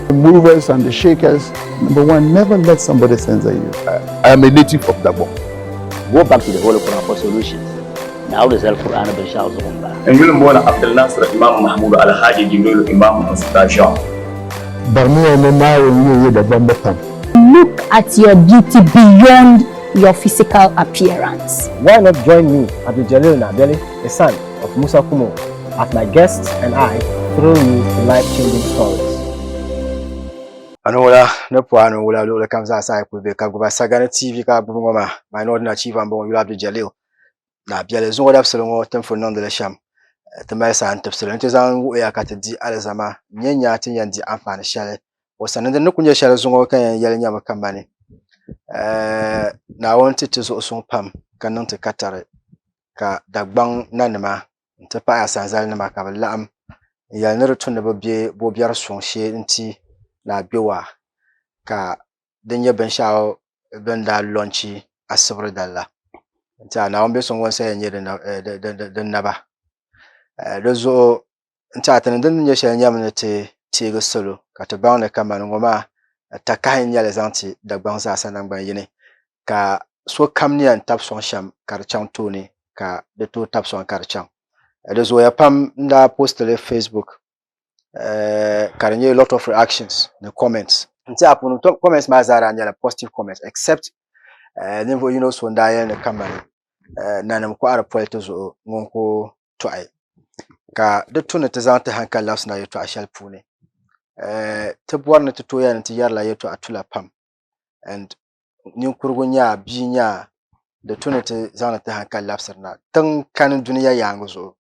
The movers and the shakers, number one, never let somebody censor you. I am a native of Gabon. Go back to the Holy Quran for solutions. Now the Quran bin Shah Zumba. And you'll want Abdul Nasr Imam Mahmoud Al Haji Jibril Imam Mustasha. Look at your beauty beyond your physical appearance. Why not join me, Abdul-Jalil Naabeli, the son of Musa Kumo, as my guests and I throw you to life-changing stories. Anola no poano wala lo kamza sai ku be ka go Sagani TV ka bu ngoma my lord na chief ambo you Abdul-Jalil Naabeli zo wada fselongo temfo non de la sham temal sa an tafsirin te zan wo ya ka tadi alzama nyanya tin yandi amfani shale o sanan da nukunye shale zo kan yel nyama kambane na wanti te zo son pam kanan te katare ka dagbang nanima te pa asanzal na makaba lam yel ne rutun bo biar son she nti na biwa ka denye benshaw benda launchi asabra dalla nta na ombe son wonsa yenye de naba dozo nta tan den nye sha nyamne te go solo ka to bawne kama ngoma ta ka hanya le zanti dagban sa sanan ban yene ka so kamnian tap son sham kar chantoni ka de to tap son kar chang dozo ya pam nda post le Facebook a lot of reactions, the comments. Comments mazara and positive comments, except never so ndaya ne kamani nanam ko ara poeto zo ngonko to ai ka de tuna te zante hanka las na yeto ashal pune te borna te to yan te yarla yeto atula pam and nin kurgunya binya de tuna te zante hanka lapsar na tan kan duniya yango zo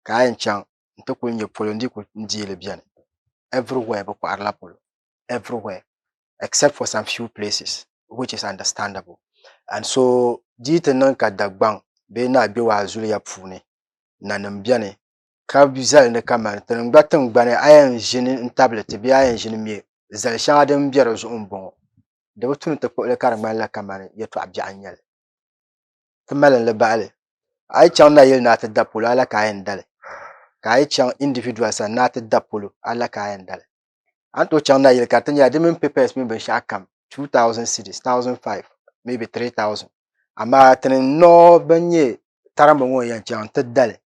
ka yan chan to kunye polo ndi ku ndile bian everywhere but everywhere except for some few places, which is understandable. And so dite nan ka dagbang be na bi wa zulu ya pune nanam biane ka bizal ne kaman tan gbatan gbane ayan jini tablet bi ayan jini mi zal sha adam biyar zo umbon da wutun ta ko le karman la kaman yeto abja anyal tamalan le baale ay chan na yel na ta dapula la kayan dale kai chan individuals and not dapolo ala kayan dal anto chan na yel katanya dimin papers min ben shakam 2000 cities 1005 maybe 3000 ama tan no banye taramba ngo yan chan tedal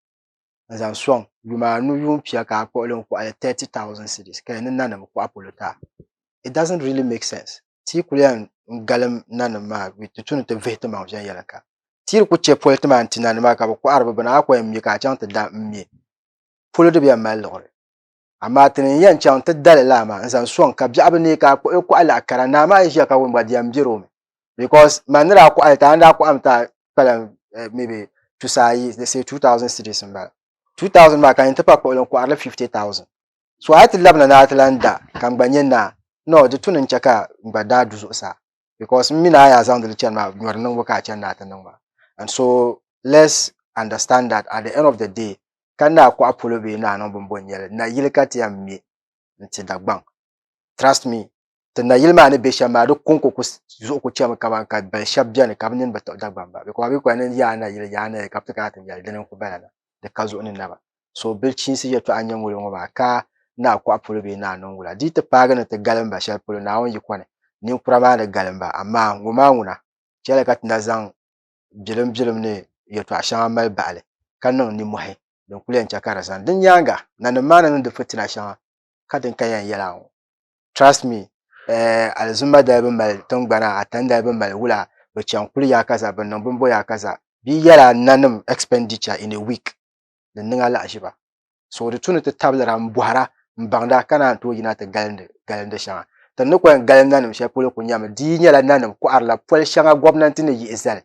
zan song yuma nu yum pia ka ko len ko 30,000 cities kai nan nan ko apolota. It doesn't really make sense ti kulian ngalam nan ma with tunu te vetement jan yalaka ti ku che poltman tinan ma ka ko arba bana ko mi ka chan te da mi polo de biya malore amma tin yan chan te dalala ma zan son ka biabe ne ka ko ala kara na ma shi ka won diam biro me because manira ko alta anda ko amta kala maybe to say they say 2000 cities ba 2000 ma kan ta ko ko ala 50,000 so ati labna na atlanta kan banyen na no de tunin chaka gbada du so sa because mina ya zan de chan ma nyor nan waka chan na tan ba. And so let's understand that at the end of the day kana ko apolo be na no bombonyele na yilkati ya mi nti dagbang trust me te na yilma ne be shama do konko ko zo ko chama kaban ka ba shabja ne kabnin ba dagbang ba ko abi ko ne ya na yile ya na kapta ka tan yal den ko bana de kazo ne na ba so bil chinsi ya to anyan wuri ba ka na ko apolo be na no wula di te paga ne te galamba shal polo na won yikwane ni kurama da galamba amma nguma nguna chele kat na zang bilim ne ya to ashama mal baale kanon ni mohe don kulen chakara san din yanga nan mana nan da fitina shan kadin kayan yala trust me alzuma da bin mal tungbana atanda bin mal wula be chan kul ya kaza ban nan bin boya kaza bi yala nanum expenditure in a week din ninga la shiba so da tunu ta tablara mbuhara mbangda kana to yina ta galande shan tan ne ko galanda nan she polo kunyama di yala nanum ko arla pol shanga gwamnati ne yi izal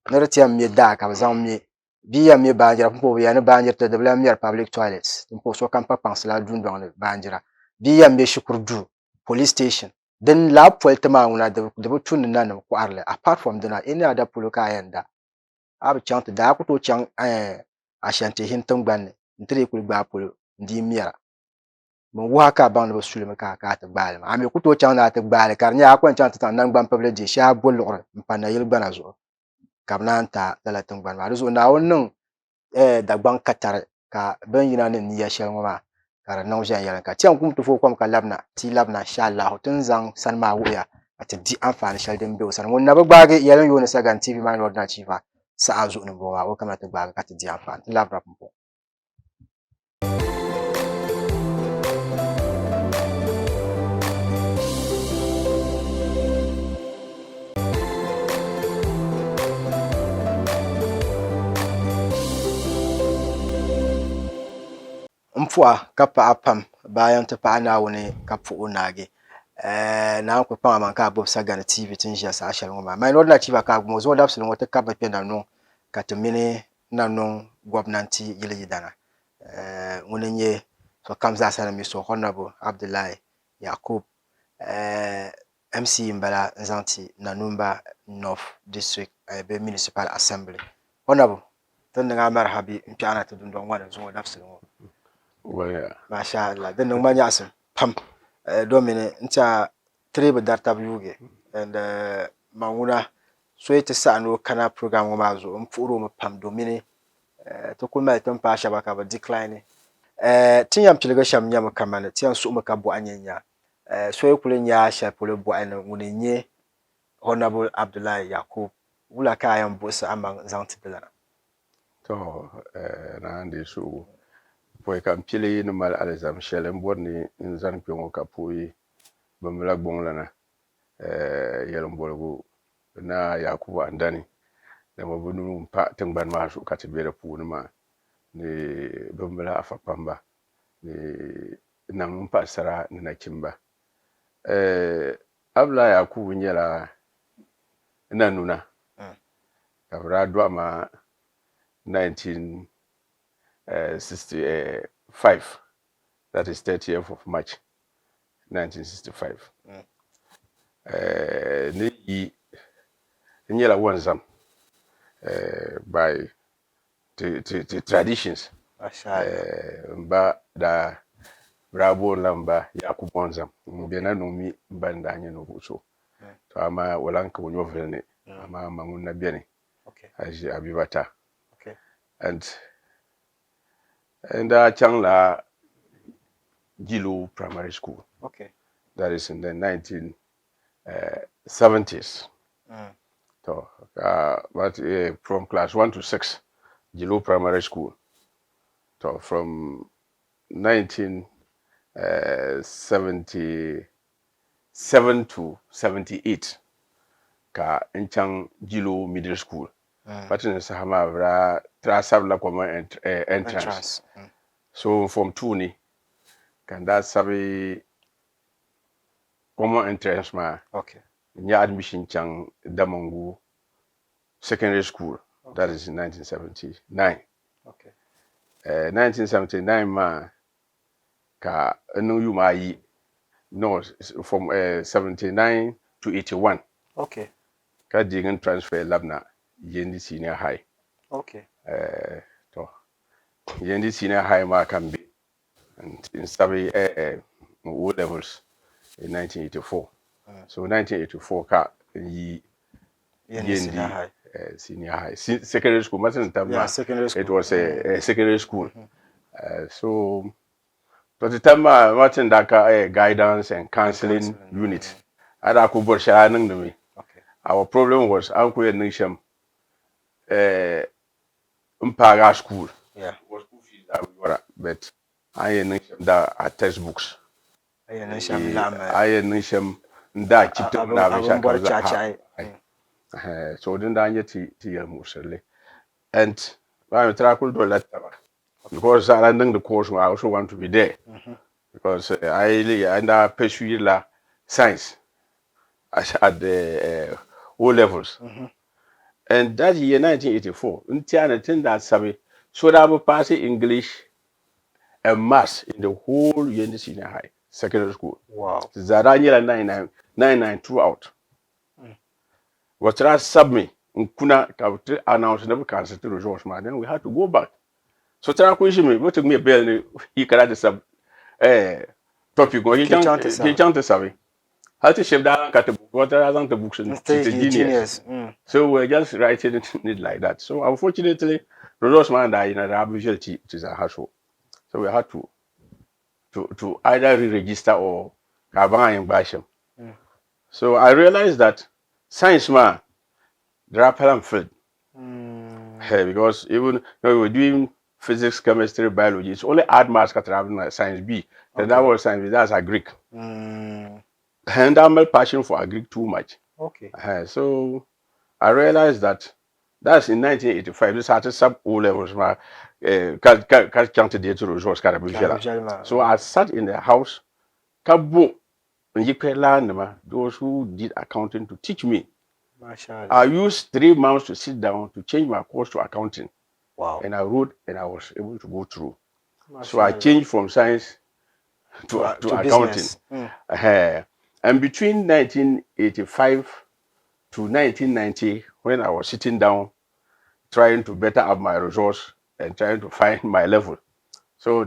nartiam mi da ka zam mi biya mi banjira po ya ne banjira te de blam yar public toilets po so kan pa pansla dun don le banjira biya mi shukurdu police station den la poltema una de tun nan ko arle apart from that any other poloka yanda ab chant da ko to chang ashanti hin tungban ntre ku gba polo ndi miara mo wa ka ban no sulme ka ta gbal ma ami ku to chang na ta gbal kar nya ko chant ta nan gban public di sha bolor mpana yel gbana zo kamnanta dala tungban ma zo na wonnon dagbang katar ka ben yina ne niya shelma ka di niŋ viɛnyɛlinga ka tiɛm kum ti fo kom ka labina ti labina inshallah tin zaŋ sani maa wuhiya ka ti di anfaani shɛli din be o sani ŋun na bi gbaagi yɛlin yooni Sagani TV maa ni ordinary chief saha zuɣu ni bɔŋɔ maa o kamana ti gbaagi ka ti di anfaani ti labira pumpɔŋ. Mpuwa ka paɣa pam bayan ti paɣa Naawuni ka puhi o naagi na ku kpaŋa man ka gbubi Sagani TV tin ʒiya saha shɛli ŋɔ maa mai ni ordinary chief ka gbubi o zuɣu dabisili ŋɔ ti kabi kpe na niŋ ka ti mini na niŋ gobnanti yili yidana ŋuni n-nyɛ sokam zaasa ni mi so honorable Abdulai Yacoub MC n bala n zaŋ ti Nanumba North District be Municipal Assembly honorable tin niŋa marhabi n kpɛɣina ti dundɔŋ ŋɔ ni zuɣu dabisili ŋɔ. Masha Allah din niŋ ma nyaɣisim pam domini n tia tiri bi dari tabi yuugi and ma ŋuna so ti saɣa ni o kana program ŋɔ maa zuɣu n puhiri o mi pam domini ti ku mali tin paai shɛba ka bi decline tin yɛn piligi shɛm nyɛmi kamani ti yɛn suɣumi ka bɔɣa nyɛ nya so yi kuli nya shɛli polo bɔɣa ni ŋuni nyɛ honorable Abdulai Yacoub wula ka a yɛn buɣisi amaŋ zaŋ ti bila. To naandi so poi kan pili ni mal alizam shɛli n bɔri ni n zani kpe ŋɔ ka puhi bimla gbuŋlana yɛlim bɔligu na Yakubu andani dama bi nuu n pa tingbani maa zuɣu ka ti be di puuni maa ni bimbila afa kpamba ni naŋ paɣasara ni nachimba Abdulai Yakubu nyɛla na nuna ka bi daa dɔɣima 1965 that is 30th of March 1965 ni yi nyɛla wanzam by the traditions mba da brabo lamba Yacoub wanzam mbena numi mba ndanye no buso to ama walanka wonyo velne ama mangun na biene aji abibata and Changla Gilo Primary School. That is in the 1970s. So, but from class 1 to 6, Gilo Primary School. So from 1977 to 78, ka Nchang Gilo Middle School. But in Sahama, Trasabla common entrance. So from Tuni, can that sabi common entrance ma? Nya admission chang Damongu Secondary School. That is in 1979. 1979 ma ka enu yuma yi no from 79 to 81. Ka digin transfer labna yendi senior high. To yendi senior high ma can be and in sabi O levels in 1984. So 1984 ka yendi senior high secondary school. It was a secondary school. So but the time Martin Daka guidance and counseling unit. Ada ku borsha nang me. Our problem was Uncle Nisham Mpaga school. Was school fees that we were, but I Nisham da at textbooks. I Nisham da keep them so then I get to Muscle. And I'm trying to let because I learned the course, I also want to be there. Because I under pursue la science at the O levels. And that year 1984, until that sabi, so that we pass English and maths in the whole Yendi Senior High secondary school. Wow. Zaranya 99 throughout. What that submit Nkuna announced never cancelled the results, man. Then we had to go back. So try question me, what took me a bell, he can sub topic or he can't sabi. How to shape that cut what are the books and genius. So we're just writing it like that. So unfortunately, results man died in a visual to the household. So we had to to either re-register or kabanga in Basham. So I realized that science man, there are problem field. Because even we were doing physics, chemistry, biology, it's only hard maths that have science B. Then that was science B, that's a Greek. And I'm not passion for a Greek too much. Okay. So I realized that that's in 1985. This started sub O levels. So I sat in the house. Those who did accounting to teach me. I used 3 months to sit down to change my course to accounting. Wow. And I wrote and I was able to go through. So I changed from science to accounting. And between 1985 to 1990, when I was sitting down trying to better up my resource and trying to find my level. So I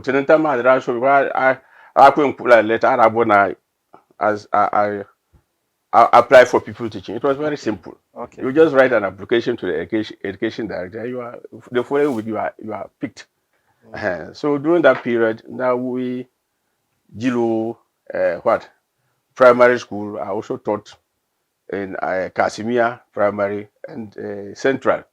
couldn't put a letter as I apply for people teaching. It was very simple. Okay. You just write an application to the education director. You are the following week you are picked. So during that period, now we primary school. I also taught in Casimir Primary and Central.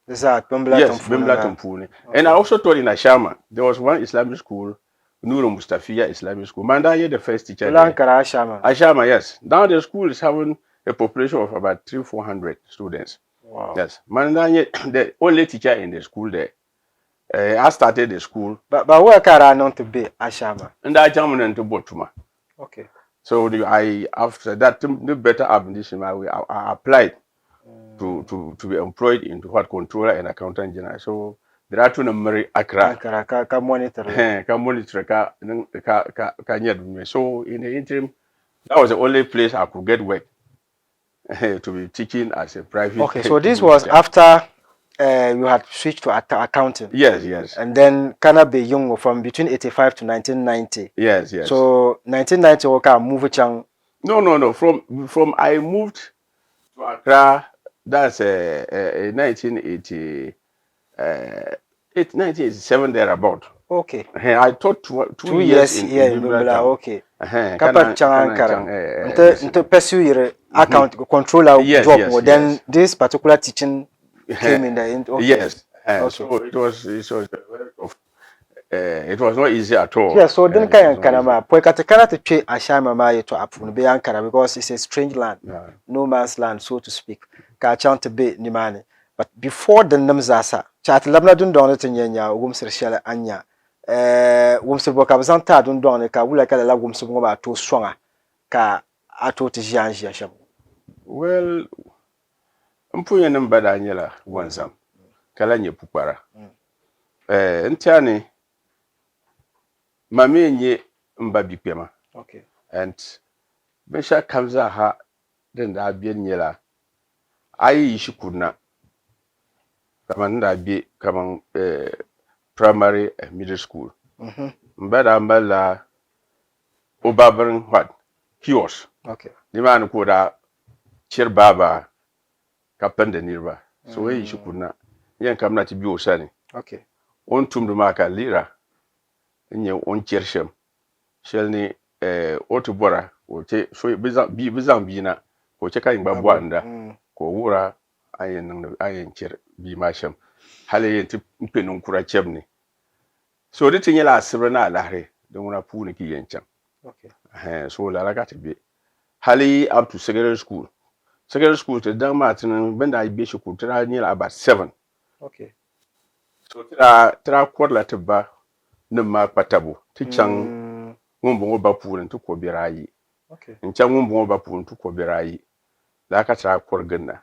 Is that Bimbla Tumpuni. And I also taught in Ashama. There was one Islamic school, Nuru Mustafia Islamic School. Mandaye, the first teacher. Ashama, yes. Now the school is having a population of about 300-400 students. Wow. Yes. Mandaye, the only teacher in the school there. I started the school. But where can I not to be Ashama? And I jumped into Botuma. Okay. So after that, the better administration, I applied to be employed into what controller and accountant general. So there are two numbers Accra. Ka monitor. So in the interim, that was the only place I could get work to be teaching as a private. Okay, so this was after you had switched to accounting. Yes. And then Kanabe Young from between 85 to 1990. Yes. So 1990 okay, move chang. No. From I moved to Accra. That's 1987 thereabout. Okay. I taught two years in Bimbla. Okay. Kapa chang into pursue your account controller job. Then this particular teaching came in the end. Okay. Yes. Okay. So it was very tough. It was not easy at all. Yeah, so then can Kanama, Poekatakana to check Ashama Maya to Apun be Ankara because it's a strange land, no man's land, so to speak. Kachan to be Nimani. But before the Namzasa, Chat Labna Dundon to Yenya, Wumser Shella Anya, Wumser Bokabzanta Dundonica, Wulaka la Wumsumova too stronger. Ka Ato Tijan. Well, I'm putting them bad Daniela once. Kalanya Pupara. Entiani. Mami nye mbabi pema. Okay. And Besha Kamza ha then da bien yela. Ayi ishikuna. Kamanda bi kamang primary and middle school. Mbada mbala obabring what? Kiosk. Okay. Di man kuda chir baba kapende nirba. So we ishikuna. Yen kamna ti bi osani. Okay. On tumdumaka lira. Nye on cherchem shelni otubora oche so bizam bina ko che kan babwanda ko wura ayen cher bi masham hale yen ti penun kura chemni so de tinyela asibra na lahre don wona pu ne ki yenchan. Okay. So la got be hale up to secondary school to dan matin benda I be shi ku tra nyela about 7. Okay. So tra kwala tibba Numa Patabo, teaching Mumbo Bapun to Kobirai. Okay. In Chamumbo Bapun to Kobirai. Lakatra Korgana.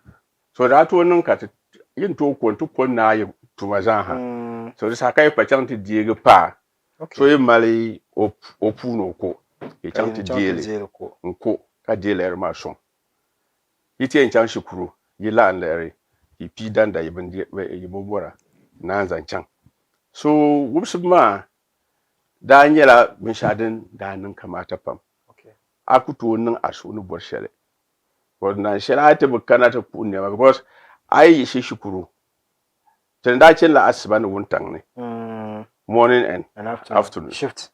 So that one cut into 2.9 to Mazaha. So this Hakai Pachanti Diego Pa. So you Mali Opuno Co. A chanty deal. Unco, a dealer marshal. Iti and Chanshukuru, Yilan Larry, he Pidanda even Yibobora, Nanzan Chang. So, Wupsuma. Daniela Mishaden Danun Kamata Pam. Okay. Akutu nung asunu borshele. But na shela te bukanata punya because I shukuru. Tenda chela asban wuntang ne. Morning and afternoon. Shift.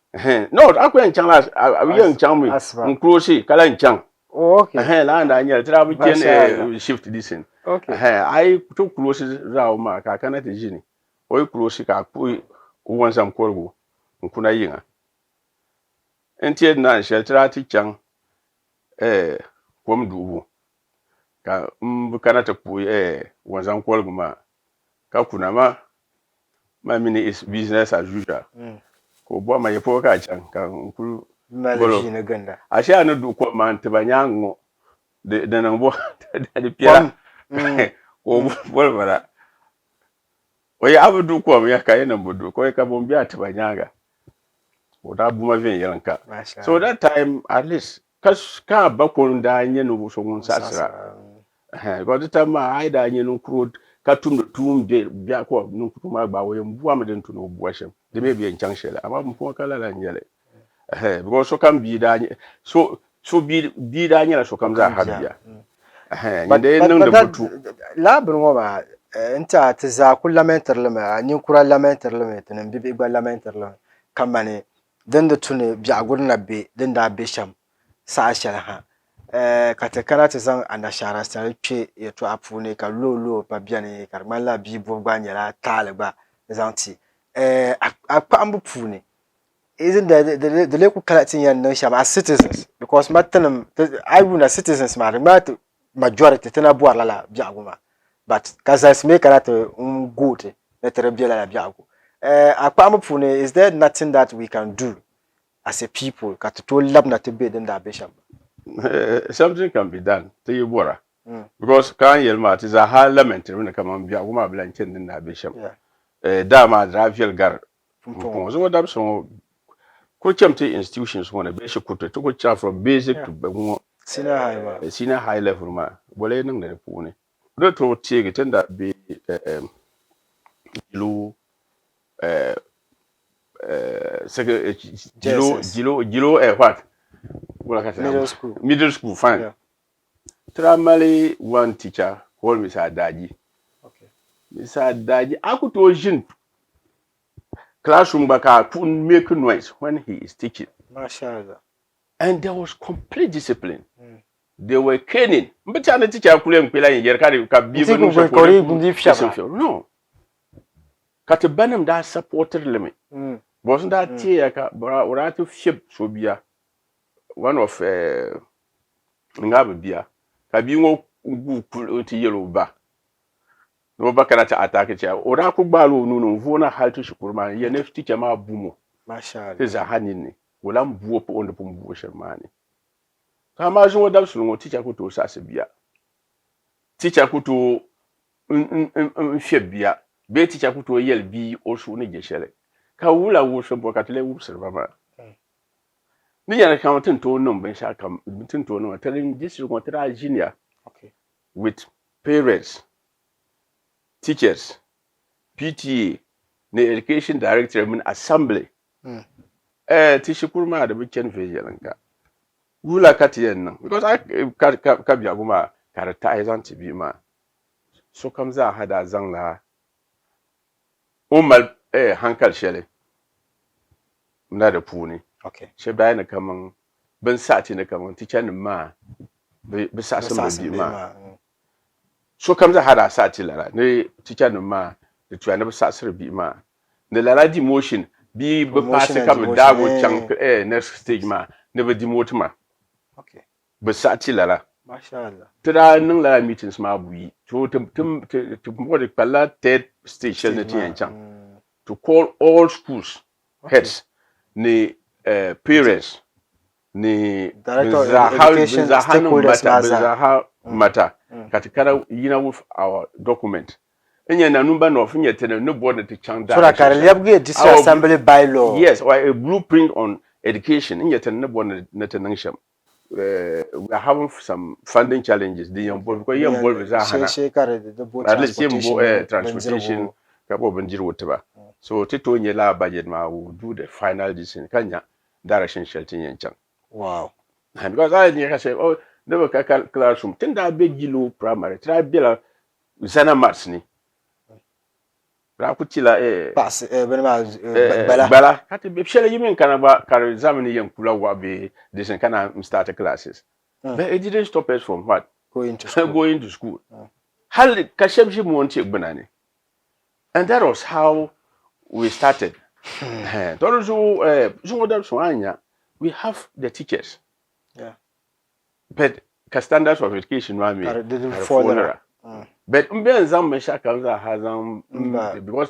No, akwa nchang la awiye nchang mi. Nkroshi kala nchang. Oh, okay. La anda nya tra bu chen shift disin. Okay. Ai to kroshi rawo ma ka kana te jini. Oy kroshi ka ku wansam korgo. Nkuna yinga. Entie na shel tra ti chang kwam dubu. Ka kana ta ku wansam korgo ma ka kuna ma mini is business as usual. Ko bo ma yepo ka chang ka nkuru Malaji na ganda. Ashe anu du ko man te banyango de nan bo de pia ko bol bara o ya abu ko ya kai nan budu ko ka bon biya te banyanga o da bu ma vin yanka so that time at least ka ba ko nda nye no so ngun sasra ko the time ai da nye no kro ka tum de biya ko no kuma gba wo mbu am de ntu no bu ashem de me bi nchang shele ama mfu kala la nyele because so can be that so be that nyela so come za habia but labin wo ba inta ta za kullamentar lama ni kura lamentar lama tanan bibi gba lamentar lama kamane dan da tune biya gurna be dan da be sham sa shara ha ka ta kana ta zan anda shara sai ce ya to afu ne ka lolo ba biya ne karman la bi bo gba nyala talba zanti akpa ambu pune isn't the local collecting yan no sham as citizens because matanum I won as citizens majority tana boar la biaguma but kazas make that good let rebel la biago akpamfune is there nothing that we can do as a people kat to lab na to be in that bishop something can be done to you bora because kan yelma it is a parliament when come on biaguma blanchen din na bishop dama draviel gar so what up so ko chemte institutions wona be shi kuto to ko cha from basic to senior high level ma bole nan da pune do to tiege tenda be gilo gilo what wala ka middle school fine tramali one teacher call Mr. Daji Mr. Daji akuto jin classroom baka couldn't make noise when he is teaching. Mashallah. And there was complete discipline. They were caning. But the teacher couldn't play in Yerkari. No. Katabanam that supported limit. Wasn't that tea? Oratu ship Sobia. One of Ngabia. Kabingo to yellow ba. No bakarata attack cha ora ku gbalo nunu vona haltu shukurma ye ne teacher ma bumo mashallah za hanini wala mbuo po ondo pombuo shermani kama zo da su ngo teacher ku to sasebia teacher ku to mfebia be teacher ku to yel bi osu ne geshele ka wula wo so bokatele wu serbama ni yana kan tinto non ben sha kam tinto non telling this is what junior with parents teachers, PTA, the education director, assembly. Tishikurma the weekend vigilanka. Wula katiyen because I kabia character isn't to be ma. So comes a had a zangla. Umal hankal shele. Mnada puni. Okay. Sheba na kamang ben sati na kamang teacher ma. Besasa ma. So comes a had a satilla, ne teacher no ma, the two never sasser be ma. The lala demotion be passing come dago chunk next stage ma, never demote ma. Okay. But satilla. Mashallah. Tada nung la meetings ma we to what the pala third station to call all schools heads, ne parents, ne matter katikara yina with our document enya Nanumba no finya tene no board to change so that district assembly bylaw yes or a blueprint on education enya tene no board na tenansham we are having some funding challenges the young boy because young boy is at least transportation kabo banjir wotaba so tito nyela budget ma will do the final decision kanya direction shelting yanchang wow because I think say oh never classroom tinda be gilo primary try bila zana maths ni Rakutila pass bala bala kati be shele yimin kana ba kar examine yen kula wa be this kind of start classes. But it didn't stop us from what? going to school. Going to school. Hal kashemji mu wonte gbanani. And that was how we started. We have the teachers. Yeah. But standards of education didn't follow. But because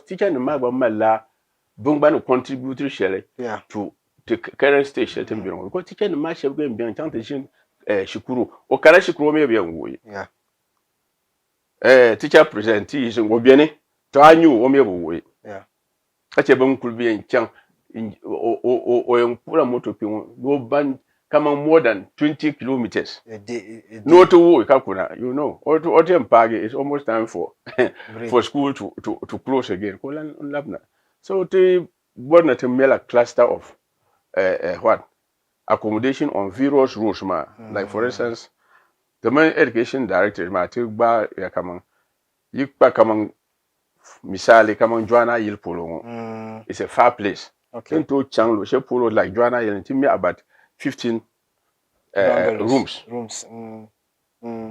teacher no magba mala bungba no contribute shele to the current stage because teacher no ma shebe go mbian chantation shukuru o kara shukuru me bia wo yeah teacher presentation go biane to anyu o me wo yeah ache ban kulbi en chan o en kula moto pi go ban come more than 20 kilometers. No to wo kakuna, you know. Or to Mpage, it's almost time for for school to close again. So to born at a mela cluster of what accommodation on various routes, like for instance, the main education director take ba ya kamang yikpa kamang misali kamang Joanna Yil Polo. It's a far place. Okay. Into Changlo, she Polo like Joanna Yil me about 15 rooms.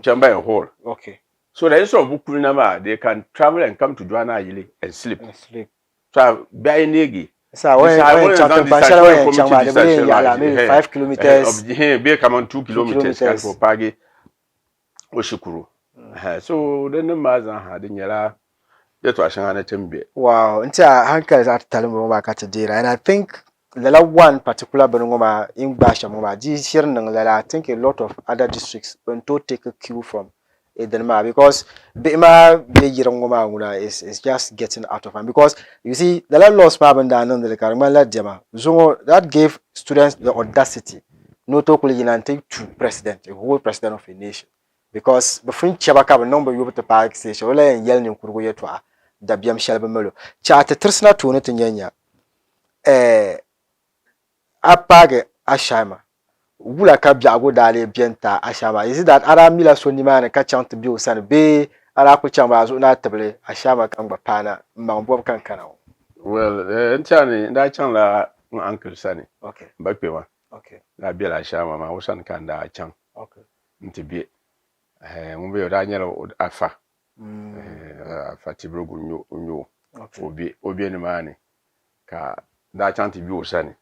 Chamber and hall. Okay. So the of Bukunama, they can travel and come to Joanna Yili and sleep. So by Negi. So when 5 kilometers. Be come on 2 kilometers for Pagi Oshukuru. So then the Mazan had in Yala. Wow, until Hanka is at Talumba Catadira, and I think the one particular Benungoma in Bashamova, this year, I think a lot of other districts went to take a cue from Edenma because Bema Bejirongoma is just getting out of hand. Because you see, the lost Mabanda and the Karamala Dema, Zongo that gave students the audacity not to take to president, a whole president of a nation. Because before Chabaka number you to park station, or yelling Kuruya to Dabiam Shalbamelo. Chat a Trisna to Netinya. Apage Ashama. Wula Kabjago Dali Bienta Ashama. Is it that Aramila Soniman and catch on to Bill San Bay, Arakuchamba, Unatable, Ashama Kamba Pana, Mount Bob Kankano? Well, Chani, that channel, Uncle Sunny. Okay. Bakpewa. Okay. La Bela Shama, my Osan Kanda Chang. Okay. Ntibi. Mumbe Daniel Afa. Afa Tibrogu Nyo. Obi ni mani. Ka da chanti bi osani.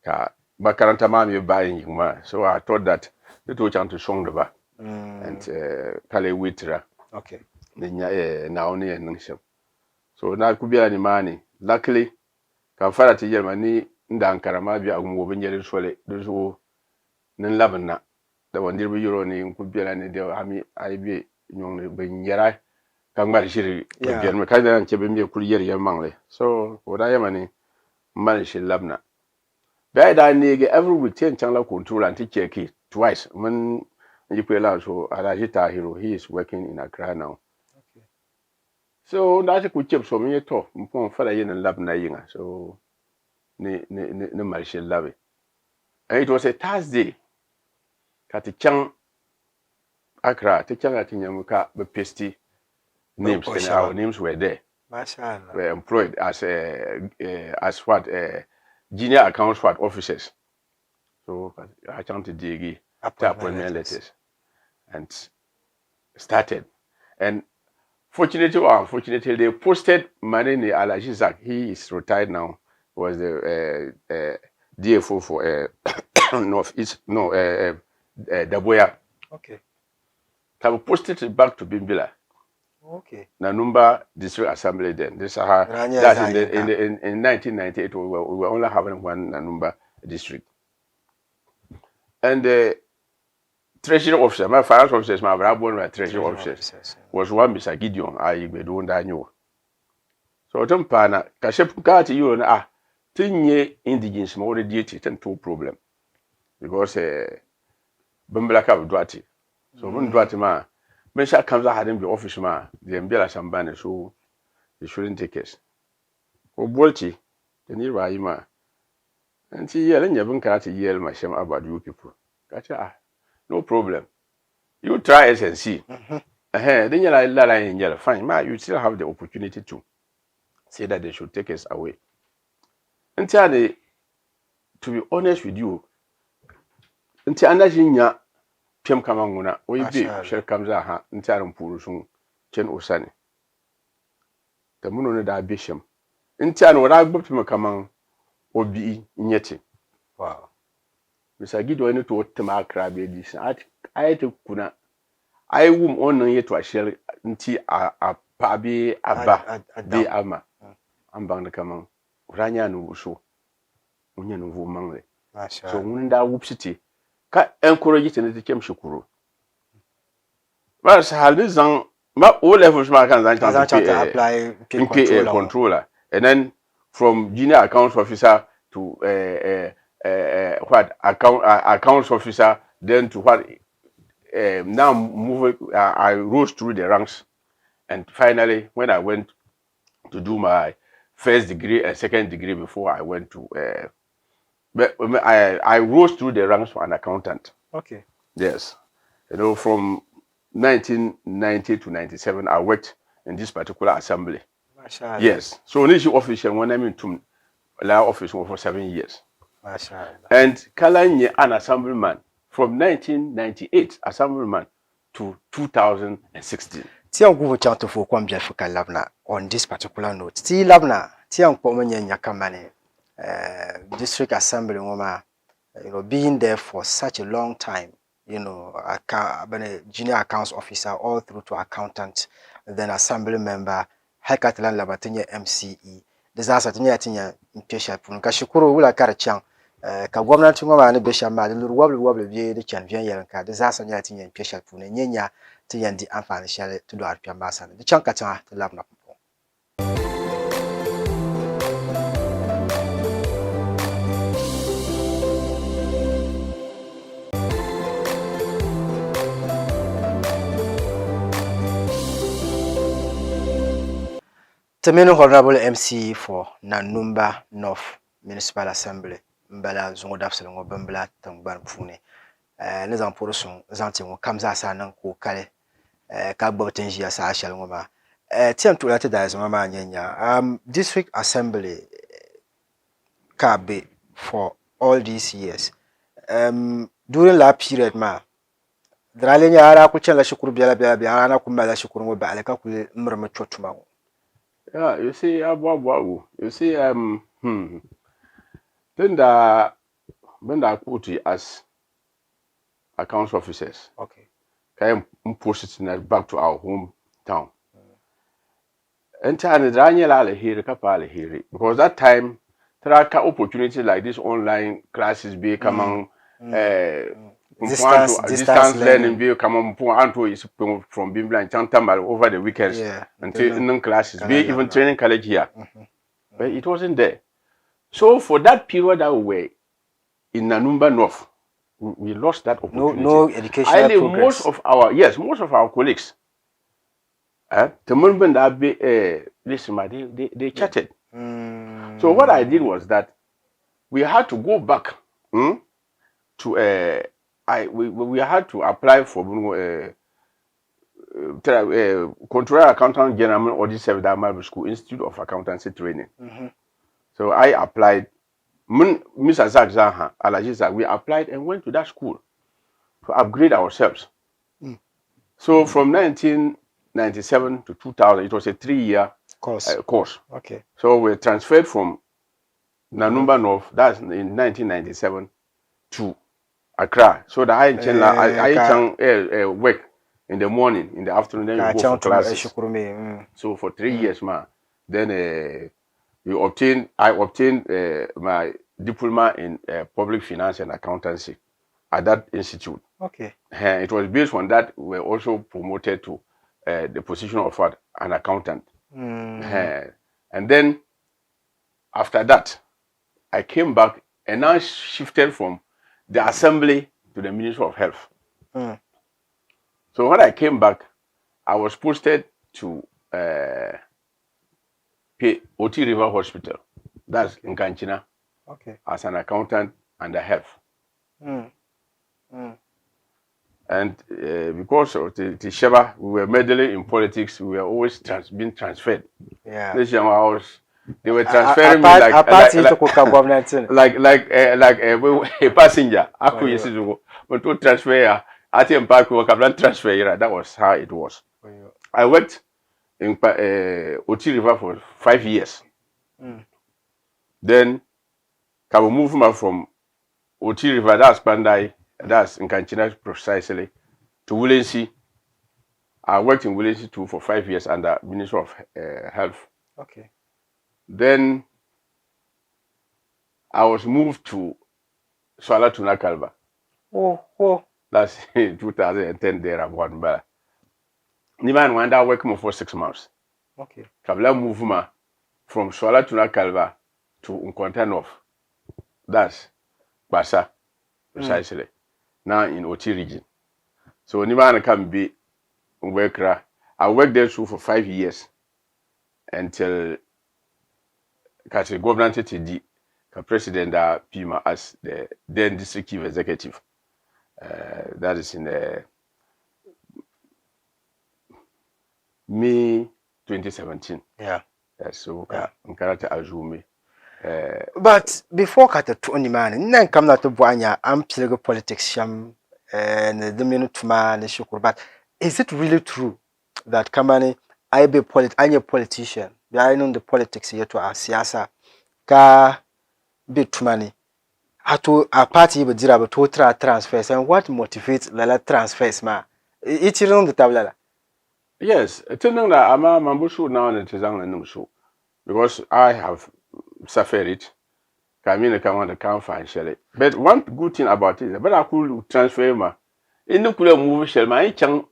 Ka bakaranta mami buying ma. So I thought that it was chanti song the ba. And kale witra. Okay. Nya na oni ennsem. So na kubia ni mani. Luckily kan fara ti yelma ni ndankara ma bi agumwo benjere sole dozo nin labna. Da wandir bi euro ni kubia ni de ami aibi nyong benjera kan mari shiri biyan me kada an chebe mi kul yer yamangle. So oda yamani man shi labna. Ba da ni ge every week ten changla control and check it twice. When you pay la so Alajita Hero, he is working in Accra now. Okay. So that's a good chip so me to mpon fara yin labna yinga. So ni mari shi labe. And it was a Thursday. Kati chang Accra, te chang atinyamuka be pesti names and our names were there. Were employed as junior accounts what officers. So I chanted the appointment letters and started. And fortunately or unfortunately, they posted Manini Alajizak. He is retired now. Was the DFO for Northeast, Daboya. Okay. They posted it back to Bimbila. Okay. Nanumba District Assembly then. This that in 1998 we were only having one Nanumba district. And the treasury officer, my finance officers, my brother, treasury officers was one Mr. Gideon. I be doing that new. So Tumpana, Kashepukati you and 10 year indigence more duty than two problem. Because Bimbila Cap Duati. So when Duati ma. When she comes out in the office, the umbrella sambane, so they shouldn't take us. O Bolchi, the near Raima. And she yelling, you can't yell my shame about you people. Gotcha, no problem. You try us and see. Then you're like, fine, ma, you still have the opportunity to. say that they should take us away. Entirely, to be honest with you, entirely jinya pem kamanguna we be share kamza ha entirely mpuru sun chen osane. The muno ne da bisham. Entirely wada gbo pem kamang obi nyeti. Wow. Mr. Gido ene to otema akra be dis. Ayete kuna I wum on yet to a shell nti a pabi aba be ama ambang de kamang ranya no so onye no vu mangle so ngunda wupsiti ka encourage tene te kem shukuru ba sa halni zan ma o levels ma kan zan to apply controller and then from junior accounts officer to what accounts officer then to what now I rose through the ranks, and finally, when I went to do my first degree and second degree before I went to, I rose through the ranks for an accountant. Okay. Yes, you know, from 1990 to 97, I worked in this particular assembly. Mashallah. Yes, so this official when I'm into law office for 7 years. Mashallah. And Kalanye an assemblyman. From 1998, assemblyman to 2016. Tiang go chant to for kwam Jeff Labna on this particular note. Ti Labna, Tiang Pomanya Yakamane, district assembly woman, being there for such a long time, junior accounts officer all through to accountant, then assembly member, Hekatlan Labatinya MCE. Disaster Tinya Impatient Punkashukuru will a carachang. Ka gwamnati ngoma ne besha ma de luru wablu bi de chan vian yan ka de zasa nya tin yan pesha pu ne nyenya tin yan di amfani shale to do arpia masa de chan ka tan to lab na po Temeno Honorable MC for Nanumba North Municipal Assembly mbala zongo dafsel ngo bembla tangban pfune ne zan poroson zanti ngo kamza sa nan ko kale ka botenji ya sa ashal ngo ma tiam to lati da zama ma nyanya district assembly ka be for all these years during that period ma drale nya ara ku chen la shukuru biala biala ana ku mbala shukuru ngo ba ale ka ku mrama chotuma. Yeah, you see you see then the when I put it as accounts officers, Okay. can push it back to our hometown. And here because that time there are opportunities like this online classes be come distance learning be come from Bimbla and Chantamal over the weekends until in classes be even training college here. But it wasn't there. So for that period that we were in Nanumba North, we lost that opportunity. No educational progress. Most of our colleagues, they chatted. So what I did was that we had to go back to we had to apply for Controller Accountant General Audit Service School Institute of Accountancy Training. So I applied. Mr. Zagzaha, Alajiza, we applied and went to that school to upgrade ourselves. So from 1997 to 2000, it was a 3-year course. Okay. So we transferred from Nanumba North, that's in 1997, to Accra. So that I work in the morning, in the afternoon, then you go for classes. So for 3 years, then I obtained my diploma in public finance and accountancy at that institute. Okay. It was based on that we were also promoted to the position of an accountant. And then after that, I came back and now shifted from the assembly to the Ministry of Health. So when I came back, I was posted to OT River Hospital, that's in Kanchina, as an accountant under health. And because of the Sheba, we were meddling in politics, we were always being transferred. Yeah. This year I was They were transferring me like a passenger. I could see but to transfer. I think back work I've transfer. That was how it was. I worked in Oti River for 5 years. Then I will move from Oti River, that's Bandai, that's in Kanchina precisely, to Willensi. I worked in Willensi too for 5 years under Minister of Health. Okay. Then I was moved to Swala Tuna Kalba. Oh. That's in 2010 there I'm one better. Niman wanda work for 6 months. Okay. Kabla movement from Swala Tuna Kalba to Unkontanov. That's Basa, precisely. Now in Oti region. So Niman can be worker. I worked there too for 5 years until the government TD, the president Pima as the then district chief executive. That is in May 2017. Yeah. So Nkarata Azumi. But before Kata to only man, then come not to Buanya, I'm political politics sham and the minute man is sure. But is it really true that Kamani I be I'm a politician? I know the politics here to our siasa ka bit money. How to a party with zero to transfers and what motivates Lala transfers ma? It's on the tabla. Yes, attending that Ama Mambushu now and it is on the show because I have suffered it. Kamina come on the count financially. But one good thing about it, but I could transfer ma. In the cooler movie shell ma, each chang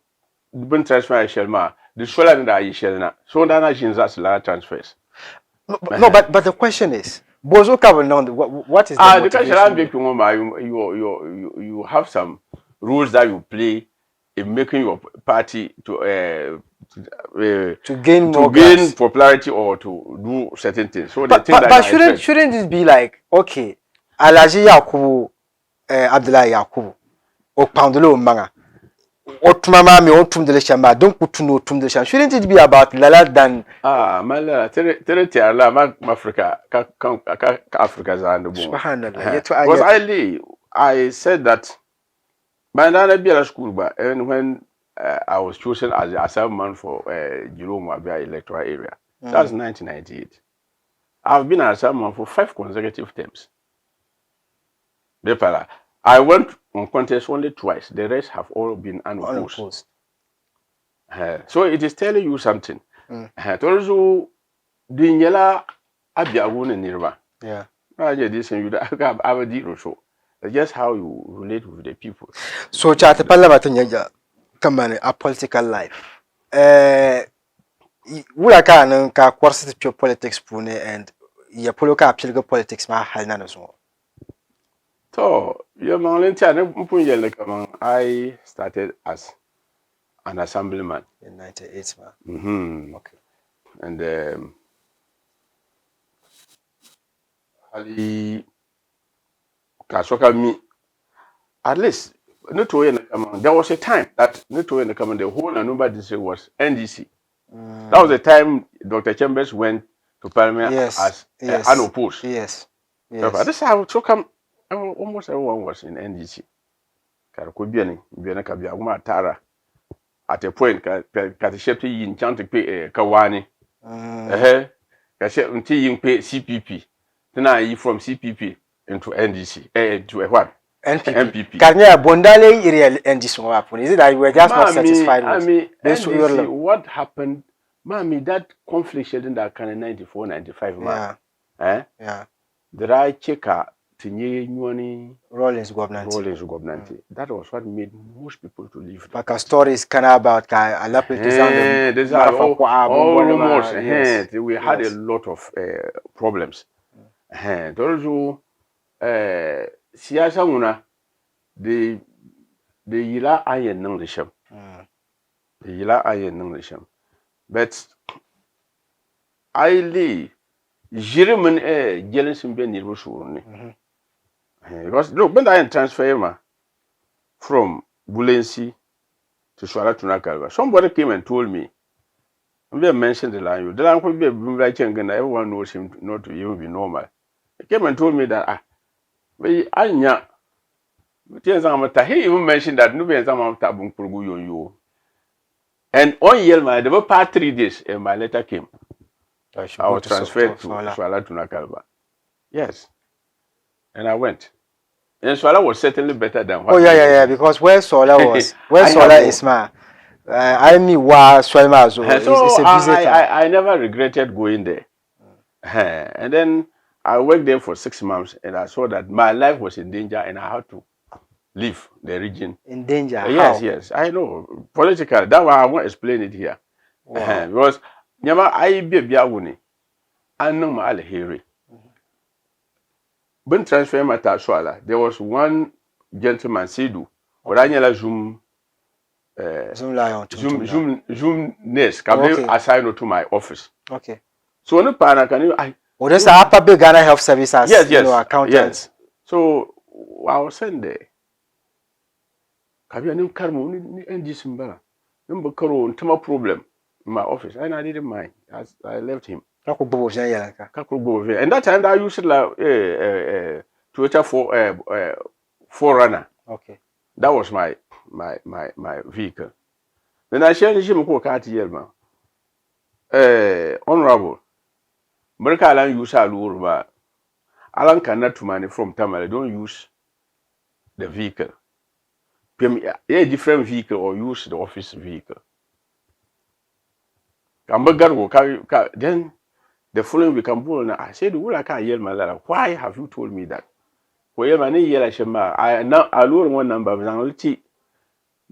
been transfer shell ma. The solar that I shell na. So that I that's a lot of transfers. No, but the question is, Bozo cover now. What is the question I'm making, you have some rules that you play in making your party to gain popularity or to do certain things. So but shouldn't it be like okay, Alaji Yacoub, Abdulai Yacoub, or Pandolo Manga, or Tumama me on Tum de Shama, don't put to no Tum de Sham. Shouldn't it be about Lala than Mala Territory Africa Africa's and the boom. I said that by the school, and when I was chosen as the assignment for Jerome electoral area, that's 1998. I've been an assignment for 5 consecutive terms. I went on contest only twice. The rest have all been unopposed. So it is telling you something. Also, the Nyela Abiagun and Nirva. Yeah. That's just how you relate with the people. So, Chat Palabatunya, come on, a political life. Wula ka course to politics pune and ya political politics ma halna so. So, I started as an assemblyman in 98 man. Okay. And Ali Kasoka me at least there was a time that the whole Nanumba district was NDC. That was the time Dr. Chambers went to Parliament as unopposed. Yes. So this is how come almost everyone was in NDC. At a point, Katishepti in Chanti pay Kawani. Until pay CPP. Then I from CPP into NDC. To a what? NPP. Kanya Bondale real NDC. Is it that you were just not satisfied with? NDC, what happened? Mami, that conflict in that kind of 94, 95. Yeah. The right checker. Rollins government. That was what made most people to leave. Like stories about we had a lot of problems. Also, siyasa muna the yila ayen nang lisham. The yila ayen nang lisham. But I li jirimen jelen simbe nirbo shuruni. Because look, when I transfer from Bulensi to Swala Tunakalba, somebody came and told me, We mentioned the line. The line could be like everyone knows him not to even be normal. He came and told me that we anya. He even mentioned that no be some tabung purgu you. And on Yelma, there were part 3 days, and my letter came. I was transferred to Swala to Nakalba. Yes. And I went. And Swala was certainly better than what. Oh, yeah, because where Swala was, where Swala is my. I mean, Swalma so it's a visitor. I never regretted going there. And then I worked there for 6 months, and I saw that my life was in danger, and I had to leave the region. In danger? Yes, I know. Political, that one I won't explain it here. Wow. Because Nyama I be a biawuni. I know my alheri. When transfer my Swala, there was one gentleman, Sidu, or Daniela Zoom. Zoom nest can be assigned to my office. Okay. So no partner can you there's a upper big Ghana Health Services. Yes. Accountant. Yes. So I was sent there. Have you any carmo in December? Number caro no problem in my office, and I didn't mind. I left him. And that time I used like Twitter for Forerunner. Okay. That was my vehicle. Then I shared him ko kati yelma. Honorable. Mereka alan use alurba. Alan cannot to money from Tamale. Don't use the vehicle. A different vehicle or use the office vehicle. Then the following week I said, why have you told me that? I now allure one number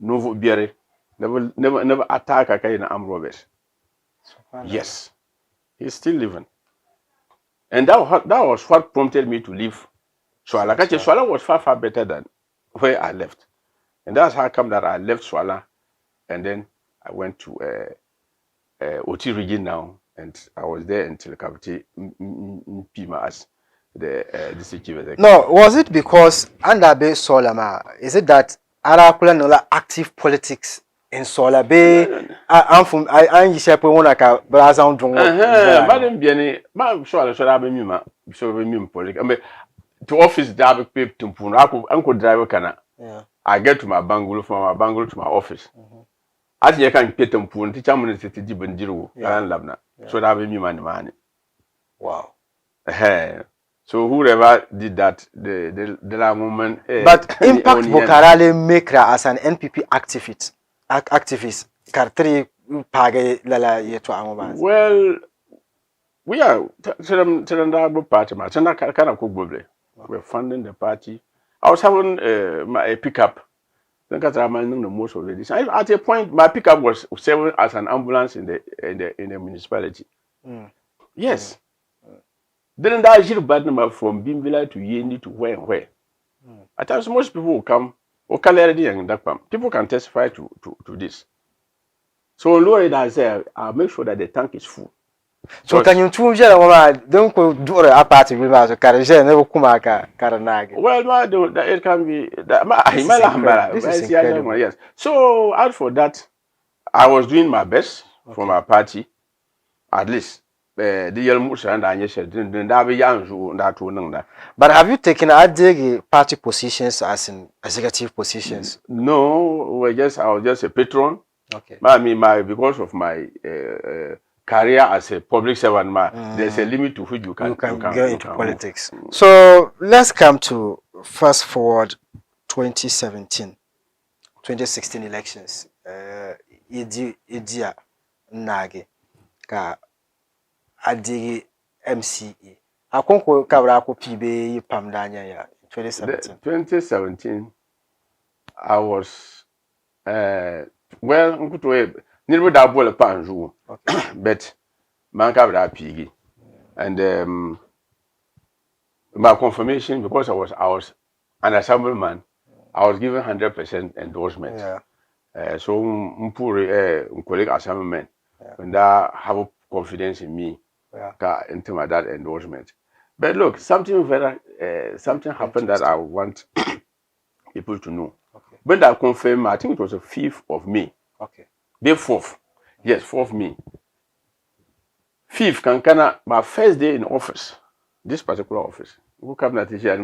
Novo Biere never attack a kind of armed robbers. Yes, he's still living, and that was what prompted me to leave Swala. Swala was far better than where I left, and that's how come that I left Swala, and then I went to Oti region now, and I was there until Kapiti Pima as the district chief executive. No, was it because under Bay Solama? Is it that Arakula no active politics in Sola Bay? I'm from I shape one like a Brazil drum. Madam Biani, my Sola should have been so be politics. To office Dabi Pip to Punaku, Uncle Driver Cana. I get to my bangle from my bangle to my office. As you can get them Pun, teach them to Jibanjiru, and Labna. So that be money. Wow. So whoever did that, the woman. But Impact Bukarale make her as an NPP activist. Well, we are party. We're funding the party. I was having a pickup. At a point, my pickup was serving as an ambulance in the municipality. Yes. Then that is bad number from Bimbila to Yendi to where and where. At times most people will come or people can testify to this. So Lord, I say I'll make sure that the tank is full. So can you don't go do a party with us never come. Well, it can be that yes. So out for that, I was doing my best for my party, at least. But have you taken party positions as in executive positions? No, I was just a patron. Okay. Because of my career as a public servant, there's a limit to which you can go into politics. So let's come to fast forward 2016 elections. Idia Nage ka Adigi MCE. Akonko kabra ko pibe pamdanya ya 2017. 2017 I was well nirbo da bole panju. But man kabra pigi. And my confirmation, because I was an assemblyman, I was given 100% endorsement. Yeah. So mpuri colleague assemblyman and that have confidence in me. Into my that endorsement. But look, something happened that I want people to know. Okay. When I confirmed, I think it was the 5th of May. Okay. May 4th. Yes, 4th May. Fifth, kankana, my first day in office, this particular office. Who come that is here,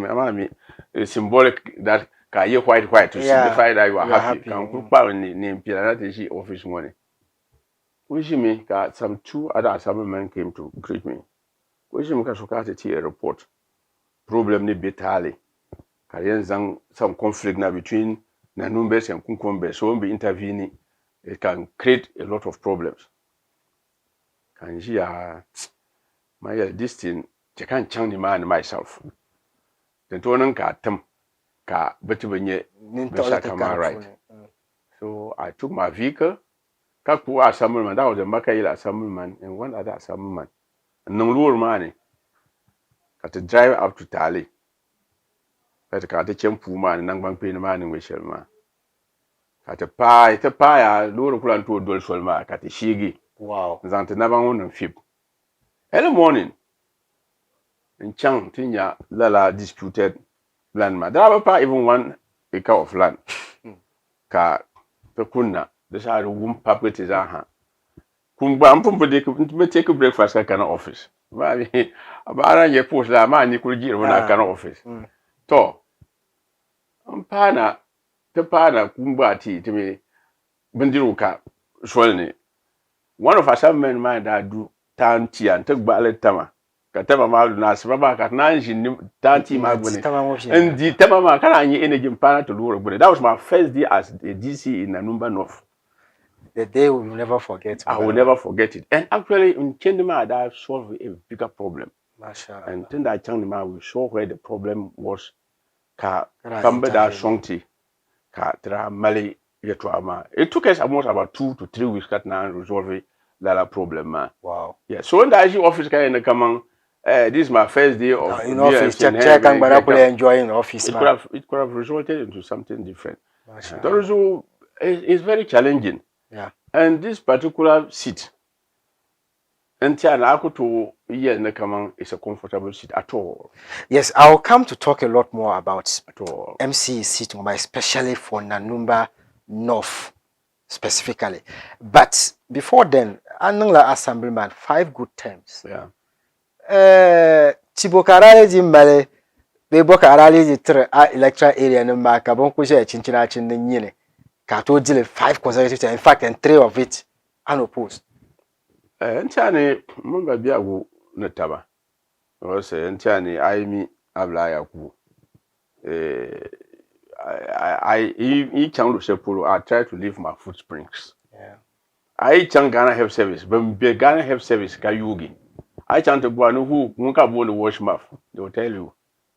symbolic that you white to signify that you are happy. Can put power in name that is office money. Which me that some 2 other assemblymen came to greet me. Which me can a report. Problem ni bitali. Kayen some conflict now between Nanumba and Kunkumbe. So when we intervene, it can create a lot of problems. Can you my this thing? I can't change the man myself. The tonen ka tem ka betu benye besaka right. So I took my vehicle. Kaku assemblyman, that was the Makaila assemblyman and one other assemblyman. And no lower money. Got to drive up to Tali. But got the champu man and Nangbang pay the man in Wishel man. Got a pie, lower plan to a dolphin mark at the Shigi. Wow. Zante never own and fib. Early morning. And Chang Tinya Lala disputed land. There are even 1 acre of land. Ka Pekuna. This is a womb puppet is aha. Kumba me take a breakfast at kind of office. About a post la man you could get when I can office. To Pana the pana kumba tea to me Bendiruka Swelny. One of us some men mind that do town tea and took ballet tama. Katama Malnas, Rabba Katnanji, Tanti Magwini, and the Tamama Karani energy pana to Lura. That was my first day as a DC in Nanumba North. The day we will never forget. I will never forget it. And actually, in Chendima, that solved a bigger problem. And then that Chendima, we saw where the problem was. Ka Kambeda Shongti, Ka Tra Mali Yetuama. It took us almost about 2 to 3 weeks to resolve that problem. Wow. Yeah. So when the IG office came in, come on, this is my first day of in office. Check and enjoying office. It could have resulted into something different. The result is very challenging. Yeah. And this particular seat, and to is a comfortable seat at all. Yes, I'll come to talk a lot more about at all. MC seat, especially for Nanumba North specifically. But before then, Anangla Assemblyman, 5 good terms. Yeah. Chibokarale Jimbale, Bebokarale electoral area number Kabonkusha Chinchina Chin. Kato deal 5 consecutive times, in fact, and 3 of it unopposed. Entiani Mumba Biagu Nataba. Was Entiani I Abdulai Yacoub. I can't Sepulu. I try to leave my footprints. Yeah. I can't Ghana Health Service, but Ghana Health Service Kayugi. I can't to Buanu who Munka Bono wash mouth. They will tell you,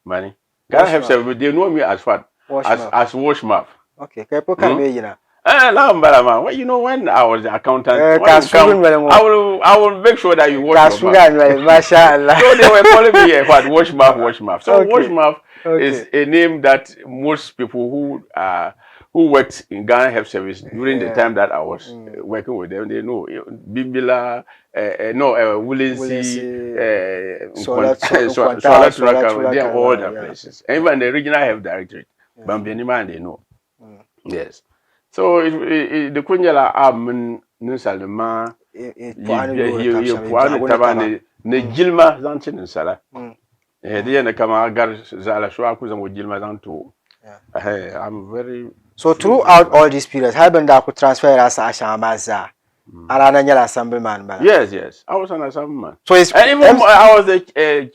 money. Ghana Health Service, they know me as far as wash mouth. Okay, you know. Well, you know, when I was the accountant, I will make sure that you wash your mouth. So they were calling me what wash mouth. So okay. Wash mouth is a name that most people who worked in Ghana Health Service during the time that I was working with them, they know Bimbila, Willinsi, Sola, they are all the places. Even the regional health directorate, Bambianima, they know. Yes. So the Kunjala Amun Nusalema, Tabane, Nejilma Zanchin and Sala. The Kamagar Zala Shuakuzan with Jilma Zantu. I'm very. So throughout all these periods, Habenda could transfer as Ashamaza, Arananya Assemblyman. Yes. I was an assemblyman. So it's and even I was the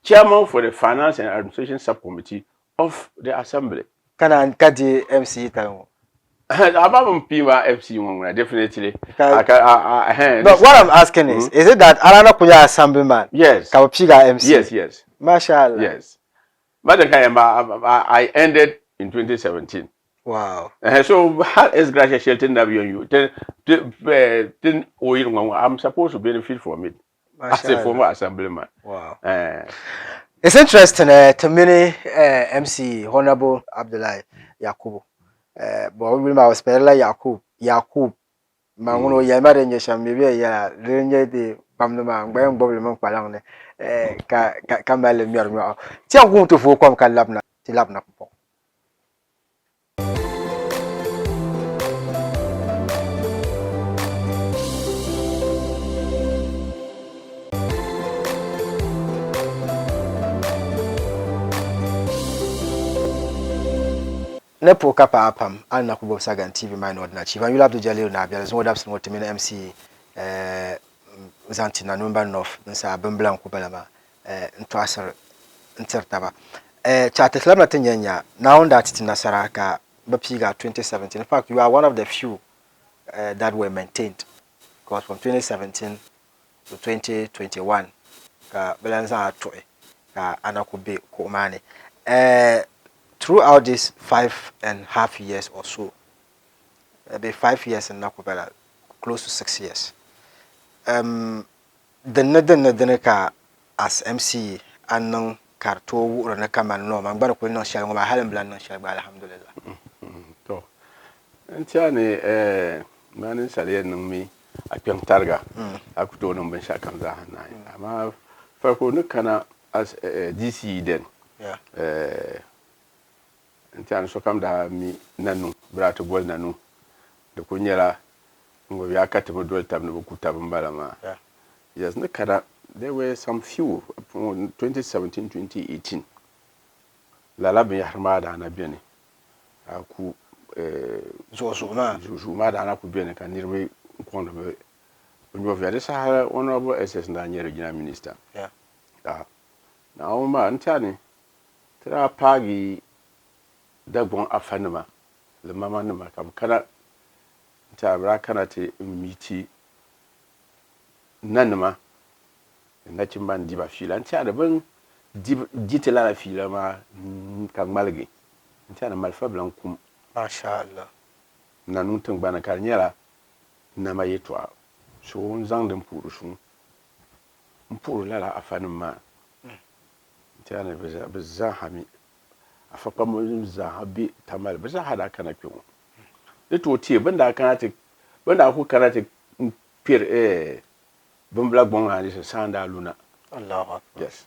chairman for the Finance and Administration Subcommittee of the Assembly. Can I cut the MC Tango? I'm Pima FC one, definitely. But what I'm asking is it that Arana Kuya Assemblyman? Yes. Kawapiga MC? Yes. Mashallah. Yes. But I ended in 2017. Wow. So, how is graduate Shelton W? I'm supposed to benefit from it as a former assemblyman. Wow. It's interesting to many MC Honorable Abdulai Yacoub. But we will spell like Yacoub. Manguno Yamare Nyasham, maybe ya Ranger de Bamdama, Bayam Bobby Palang, Kamal Mirma. Tia going to Focom Kalabna, Tilabna. Nepo kapa apam an na kubo Sagani TV my not na chief and you Abdul-Jalil Naabeli so that's what me MC zanti Nanumba North nsa bemblan ko belama nto asar ntertaba chat islam na tinyanya now that it nasara ka bapiga 2017 in fact you are one of the few that were maintained because from 2017 to 2021 ka belanza atoe ka anakobe ko mane throughout these 5.5 years or so, maybe 5 years in Nakubela, close to 6 years. The Nedeka as MC and non carto or Nakaman no, I'm going to not share my Helen Bland, alhamdulillah. To. And Tiani, man, Salian me, I can targa. I could do no Bensha Kamza. I'm a Fakuna as DC then. Yeah. Ntian so kam da mi nanu brato gol nanu de kunyela ngo ya katimo dol tam no ku tab mbalama yes ne kada there were some few 2017 2018 la bi harmada na biene aku zo da na ku biene kan nirwe kondo be nyo vya sa honorable SS na nyere regional minister na o ma ntani tra pagi dagbon afanuma le mama numa kam kana ta bra kana te miti nanuma na cimban diba fila ntia da ban ditela la fila ma kan malgi ntia na malfa blan kum masha Allah nanun tun bana karnyela na ma yetwa so nzang dem puru sun mpuru la afanuma ntia na beza hami afapa mo za habi tamal ba za hada kana kyo to tie banda kana te banda ku kana te pir bumbla bon ali se sanda luna Allahu akbar yes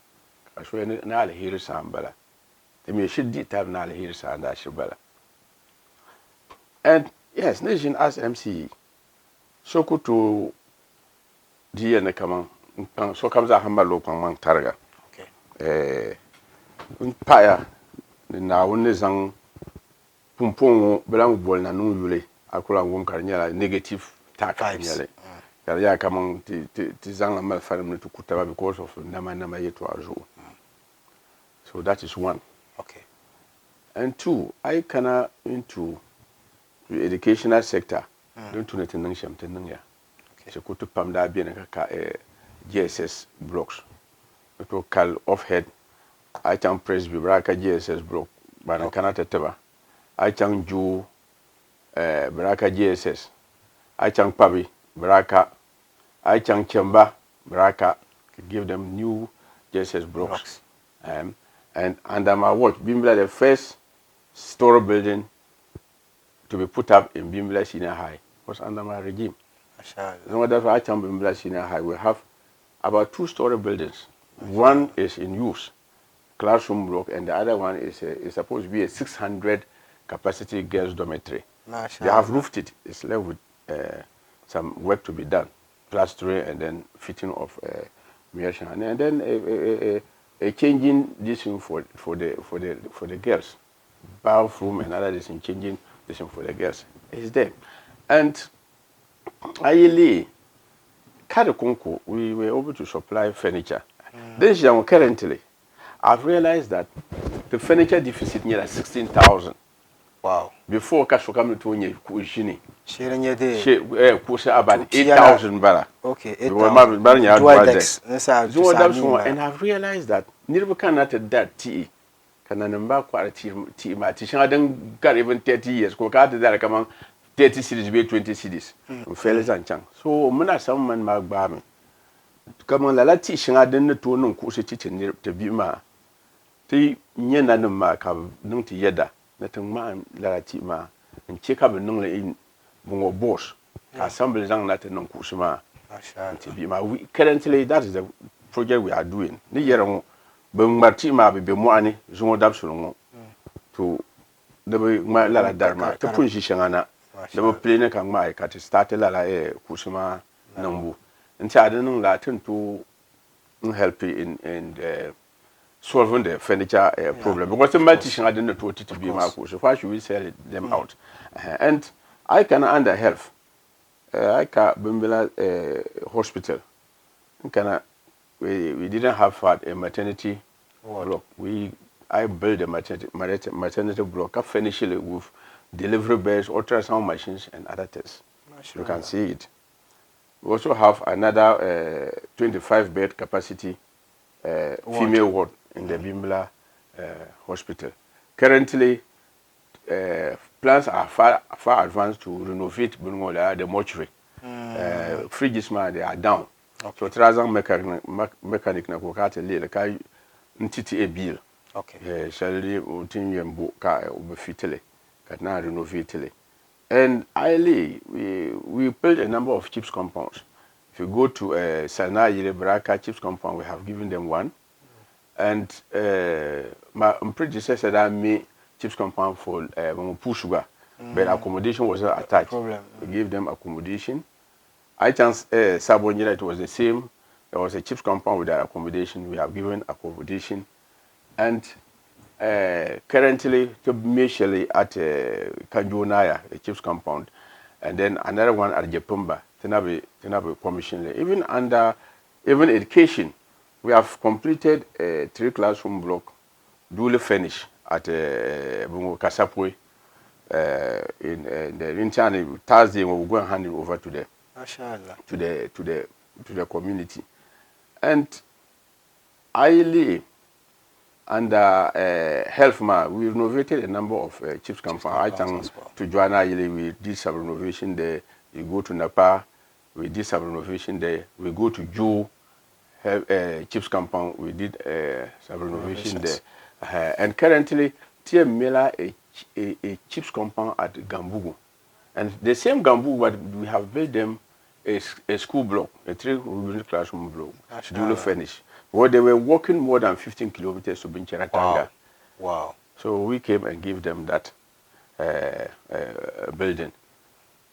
asho na alheri sambala te me shidi tab na alheri sanda shibala and yes nation as MC sokuto diye na kaman so kamza hamalo kan man targa okay paya na wonne zang pumpon belang bol na nu yule akula ngom karnyala negative tax nyale ya kamang ti zang la mal farim to kutaba because of nama yeto ajo so that is one okay and two I kana into the educational sector don't to netin sham tenin ya se kutu pam da bien ka GSS blocks to call off head I can press Braka GSS block, but I cannot tell. I can do Braka GSS. I can Pabi Braka. I can Chamba Braka. Give them new GSS blocks. And under my watch, Bimbla the first store building to be put up in Bimbla Senior High was under my regime. So that's why I can Bimbla Senior High. We have about 2-story buildings. One is in use. Classroom block, and the other one is supposed to be a 600 capacity girls dormitory. They have roofed it. It's left with some work to be done, plastering and then fitting of mirror, and then a changing this for the girls, bathroom and other this changing this for the girls is there, and I Kadakunku we were able to supply furniture. This young currently. I've realized that the furniture deficit near 16,000. Wow. Before cash come to any kushini. Sharing your day. Kusha about 8,000 bala. Okay, 8,000. And I've realized that never cannot that tea. Can I number quality tea? My teaching I don't got even 30 years. Go out there come on 30 cities be 20 cities. Fellas and chang. So muna some man mark barmy. Come on, la teaching I didn't to no course teaching near to be ma. Ti nyena no ma ka nung ti yeda na tang ma la ti ma nche ka be nung le in bungo boss assembly zang na te nung kusuma ti bi ma we currently that is the project we are doing ni yero be marti ma be mo ani zo dab so to the ma la darma to pun shi shangana da ba plane kan ma ka ti start la kusuma nambu nti adanung la tin to help in solving the furniture problem. Because the multi-teaching I didn't know to be my course. So why should we sell them out? And I can under health. I can Bimbila hospital. We didn't have a maternity block. I built a maternity block. I finished it with delivery beds, ultrasound machines, and other tests. You can see it. We also have another 25-bed capacity female ward in the Bimbla hospital. Currently, plans are far advanced to renovate the mortuary. Fridges, they are down. So, Trazang mechanic na kukate le kai ntiti e bill. Okay. Shall utin yembo ka ubefitele katna renovate. And we built a number of chips compounds. If you go to Sana Yile Braka chips compound, we have given them one. And my predecessor that made chips compound for Sugar, but accommodation was not attached. We gave them accommodation. I chance Sabonira, it was the same. There was a chips compound with accommodation. We have given accommodation. And currently, commercially at Kanjonaya, a chips compound, and then another one at Jepumba, Tenabe Commission. Even education, we have completed a 3-classroom block, duly finished at Kasapwe. In the intern Thursday, we will go and hand it over to them. To the community. And I under health we renovated a number of chips compound. I think to Joanna we did some renovation there. We go to Napa, we did some renovation there. We go to Joe chips compound, we did some renovation there. And currently TM Miller a chips compound at Gambugu. And the same Gambugu, but we have built them a school block, a 3-classroom block, duly finished. Where they were walking more than 15 kilometers to Bincheratanga. Wow. So we came and gave them that building.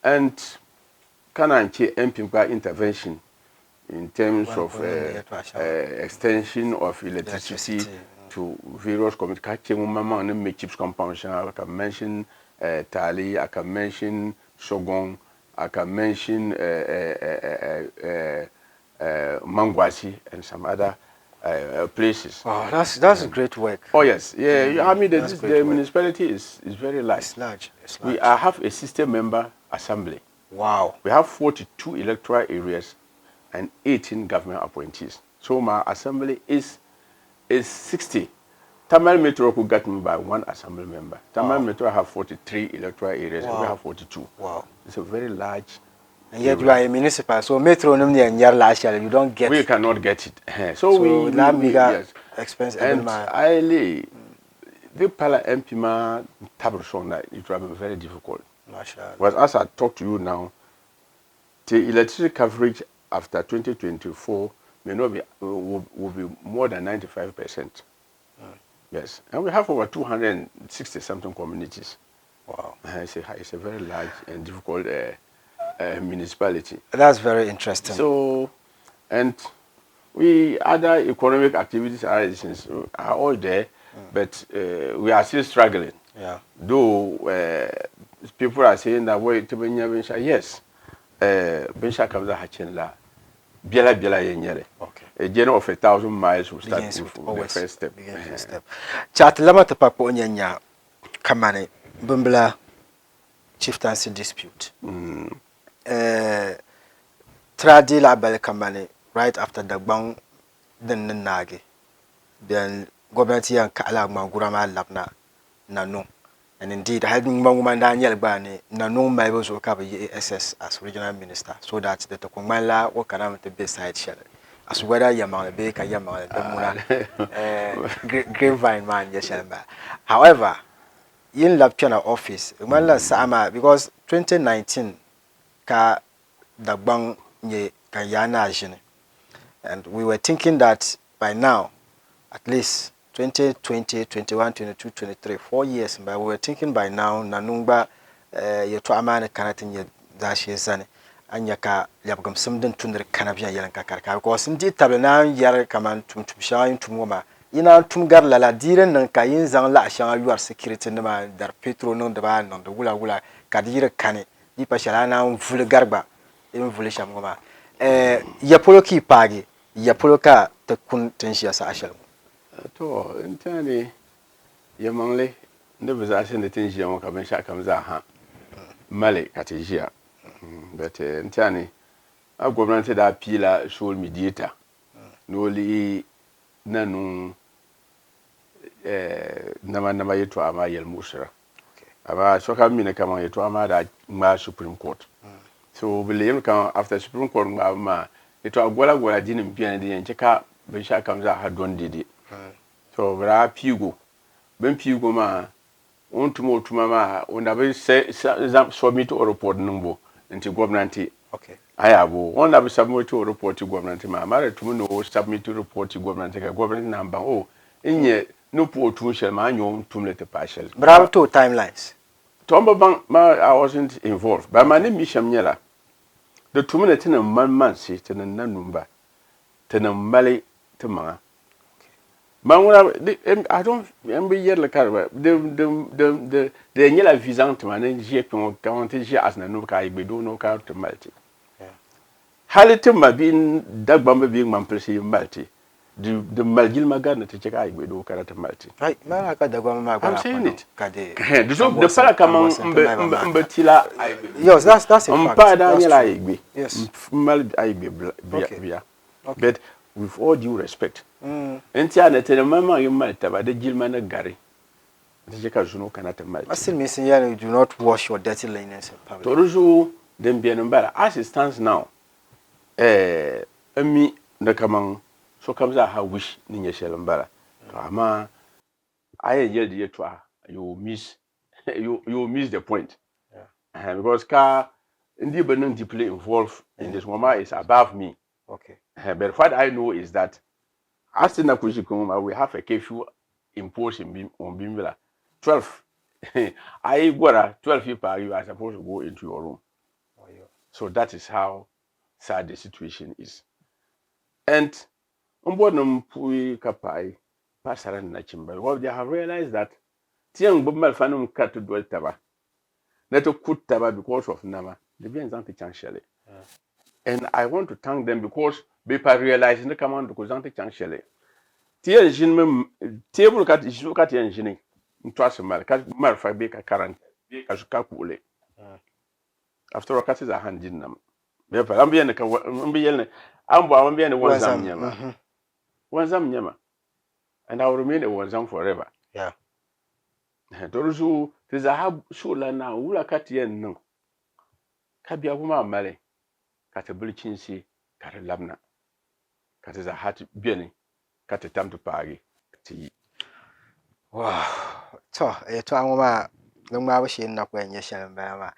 And Kananchi MPMPA intervention in terms of extension of electricity to various communities. Mama and make chips compound. I can mention Tali, I can mention Shogun, I can mention Mangwasi and some other places. Oh, that's great work. Oh yes, yeah. I mean, the municipality is very large. It's large. We have a system member assembly. Wow. We have 42 electoral areas and 18 government appointees. So my assembly is 60. Tamal Metro could get me by one assembly member. Tamal Metro have 43 electoral areas and we have 42. Wow. It's a very large. And yet you are a municipal, so Metro you don't get. We cannot get it. So we yes. Expensive. And the Pala MP Tabrosona, it will be very difficult. But as I talk to you now, the electricity coverage after 2024 may not be will be more than 95%. Yes, and we have over 260 something communities. Wow, it's a very large and difficult municipality. That's very interesting. So, and we other economic activities are all there, but we are still struggling. Yeah. Though people are saying that way to Bensha, yes, Bensha comes a hachenla, Biela Yenyere. Okay. A journey of 1,000 miles will start with the first step. Chat Lamata Papo Nyanya Kamane Bumbla chieftaincy dispute. Tradila Bel Kamane right after the bang then Nagi. Then government here and Kala Mangurama Labna Nanu. And indeed, I had Manguman Daniel Bani, Nanumba was work up ASS as regional minister, so that the Tokumala work around the beside Shell. As whether Yamal Baker Yamal, grapevine man, Yeshalba. However, in Lapchana office, Mala Sama, because 2019, Ka the Bang Ye Kayana, and we were thinking that by now, at least 2020, 21, 22, 23, 4 years, but we were thinking by now, Nanumba, Yatuamana Kanatin Dashi Zani, and Yaka Yabgum Sumden Tunder Canavia Yankaka, because indeed Tabana Yara Kaman to shine to Moma, ina tum gar la diren nan ka yin zang la shanga yuar security ne ma dar petro non da ba non da gula ka dire kane di pa shala na vul garba in vul sham ngoma ya polo ki pagi ya polo ka ta kun tin shi sa ashal to intani ya mangle da ba za shi da tin shi mu ka ban sha kam za ha male ka tin shi but intani a gwamnati da pila social mediator noli nanu nama yeto ama yel musra aba so kam mine kama yeto ama da ma Supreme Court so believe kan after Supreme Court ma yeto agwala dinin biyan din yanke ka bin sha kam za ha don didi so bra pigo ben pigo ma on tuma ma on da se submit a report numbo into gwamnati ayabo on da submit a report to gwamnati ma mara tumu no submit report to gwamnati ka gwamnati namba inye no po tun shel ma nyom tumle te partial bravo to timelines tomba bang ma I wasn't involved but my name Misham Nyela the tumle te man si te Nanumba te mali te ma I don't remember yet la karba de Nyela visante man je ko kawante je as Nanumba ka igbe do no ka te malti halite ma bin dagbamba bi man presi malti de maljil magana te cheka igbe do karata malti right mara ka dagwa ma I'm saying it kade de fala kama mbetila yes that's a fact mpada nyela igbe yes mal igbe bia but with all due respect entia na te mama yim malta ba de jilma na gari te cheka juno kanata malti I still missing you do not wash your dirty linens in public torujo dem bien mbara as it stands now ami na kaman so comes out how wish ninya shelambara ama aye yedi yetwa you miss you miss the point because ka ndi benin deeply involved in this mama is above me but what I know is that as in Akushikuma we have a curfew imposed on Bimbila 12 I gwara 12 people you are supposed to go into your room so that is how sad the situation is and Umbonum pui kapai pasaran na chimba. Well, they have realized that tiang bumbal fanum kat to dwell taba. Neto kut taba because of nama. They be anti chanchele. And I want to thank them because they realizing the command because anti chanchele. Tia engine table kat is look at the engine. Trust mal kat mal fa be ka current. Ka suka kule. After all kat is a hand in them. Be pa ambia ne ka ambia ne ambo ambia ne wanzam nyama. Wanzam nyama. And I will remain a wanzam forever. Yeah. Toruzu tizahab shula na ula kati yen no. Kabia kuma male. Kata buli chinsi kata labna. Kata za hati bieni kata tamtu pagi. Kati. Wow. So, to angoma ngoma bashi na kwa nyesha mbama.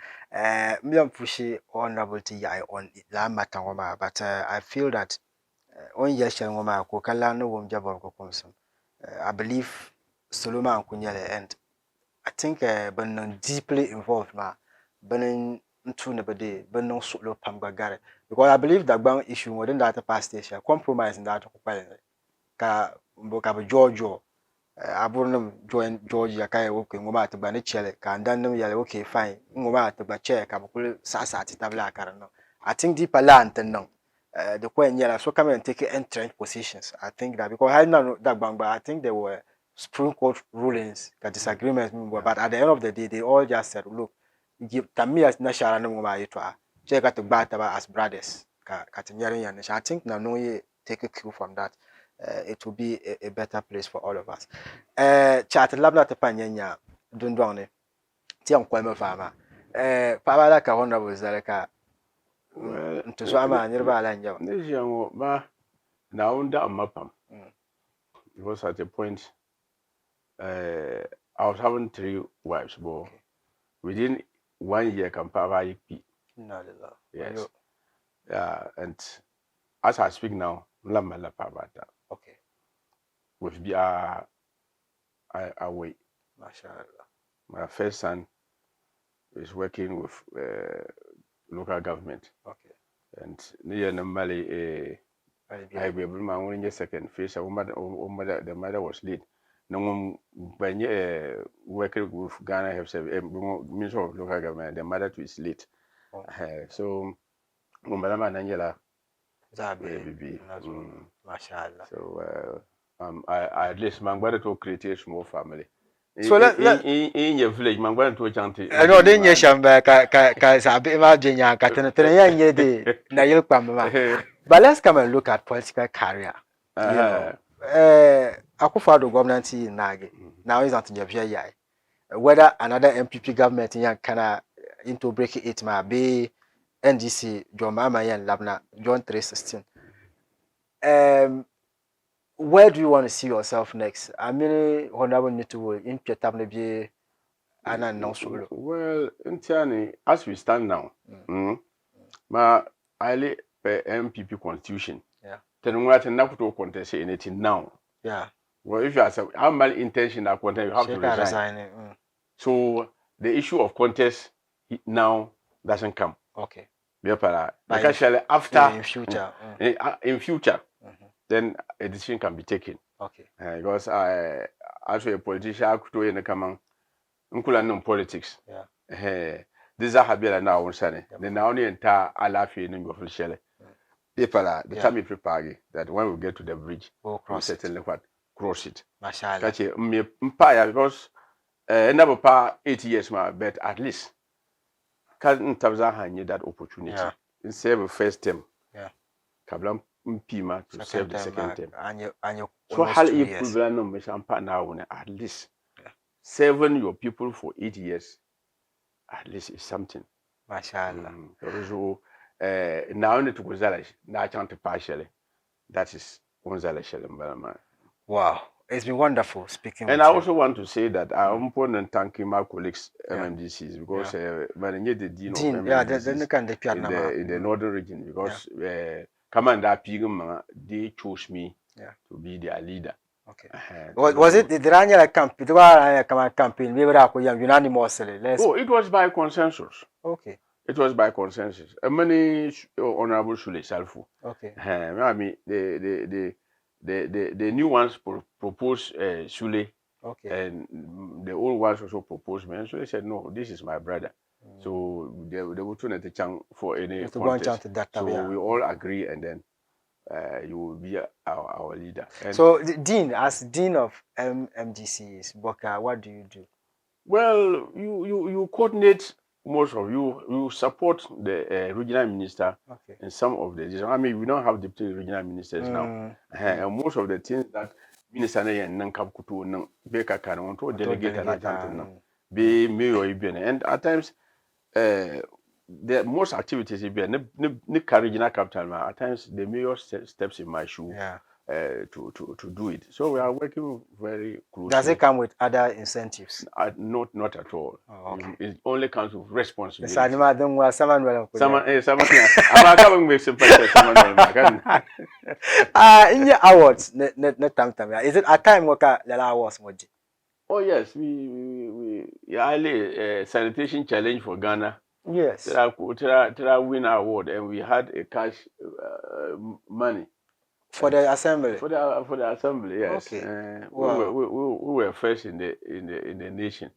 Mbiam pushi honorable to yai on la matangoma but I feel that on yesha ngoma ko kala no wom jabon ko komsum. I believe Solomon Kunyele and I think ben deeply involved ma ben into nebede ben solo pambagare because I believe that bang issue within that past station compromise in that ka mboka be Georgia aburnum join Georgia kai okay ngoma to bane chele ka ndanum yale okay fine ngoma to ba che ka bukul sasa titabla karano I think deeper land no the point yeah so come and take entrenched positions I think that because I know that bang but I think there were Supreme Court rulings, disagreements, but at the end of the day, they all just said, look, give Tamil as national number check out the bataba as brothers. I think now no take a cue from that. It will be a better place for all of us. Chat labna tepanyenya dundwane. Tiam kweme fama. Papa la ka honorable zaleka. Ntuzwama nirba ala njawa. Nijango ba na unda amapam. It was at a point I was having 3 wives, but within 1 year, Kampava yes. And as I speak now, okay. With be away. My first son is working with local government. Okay. And near Namali I be able my only second face. The mother was late. No one when working with Ghana have said Minister of Local Government. The mother too is late. So Madam Angela. Baby. Mashallah. So I at least my brother to create a small family. So in your village, my brother to a chanty. I know then you shamba ka sabi imagine ya ka tene ye de na yilpa mama. But let's come and look at political career. You know, Akufo-Addo government in Nage. Now he's on to the whether another MPP government in Kana into breaking it might be NDC John Mama and Labna John 316. Where do you want to see yourself next? I mean, honorable need to in Pietab be an solo. Well, in Tiani, as we stand now, my highly MPP constitution. Yeah. Then we have to contest anything now. Yeah. Well, if you are how mal intention that contest, you have to resign. So the issue of contest now doesn't come. Okay. Actually, after in future. In future, then a decision can be taken. Okay. Because as a politician, I could in the command, no politics. Yeah. This is a habit now on Sunday. The now only entire Alafi in your Shelley. The time you prepare that when we get to the bridge, we'll cross it. Cross it. Mashallah. Catch it. Because never pa 8 years, but at least can't have that opportunity. In save the first term. Yeah. Kablam Pima to save the second term. And so how you equivalent numbers now at least 7 your people for 8 years. At least it's something. Mashallah. So now need to go zalish. Now chant partially. That is one zalish. Wow. It's been wonderful speaking and with I you. also want to say that I'm important thanking my colleagues MMDCs because when the dean of MMDCs in the northern region because Commander Pigum they chose me to be their leader. Okay. Was it the Rania camp? It was campaign. We were unanimously. Oh, it was by consensus. Okay. It was by consensus. Many honorable Shule Salfu. Okay. I mean the new ones proposed Shule. Okay. And the old ones also proposed me. And so they said, no, this is my brother. So they were trying to chance for any contest. So we all agree, and then you will be our leader. And so the Dean, as Dean of MDCs, Boka, what do you do? Well, you coordinate. Most of you support the regional minister in some of the. I mean, we don't have deputy regional ministers now, and most of the things that minister and Nankab Kutu Beka can want to delegate and attend be mayor and at times the most activities be regional capital. At times the mayor steps in my shoe. To do it. So we are working very closely. Does it come with other incentives? Not at all. Oh, okay. It only comes with responsibility. Someone in your awards, is it a time worker that awards? Oh yes, we highly sanitation challenge for Ghana. Yes. Tira win award, and we had a cash money. For the assembly. For the assembly, yes. Okay. Wow. We were first in the nation.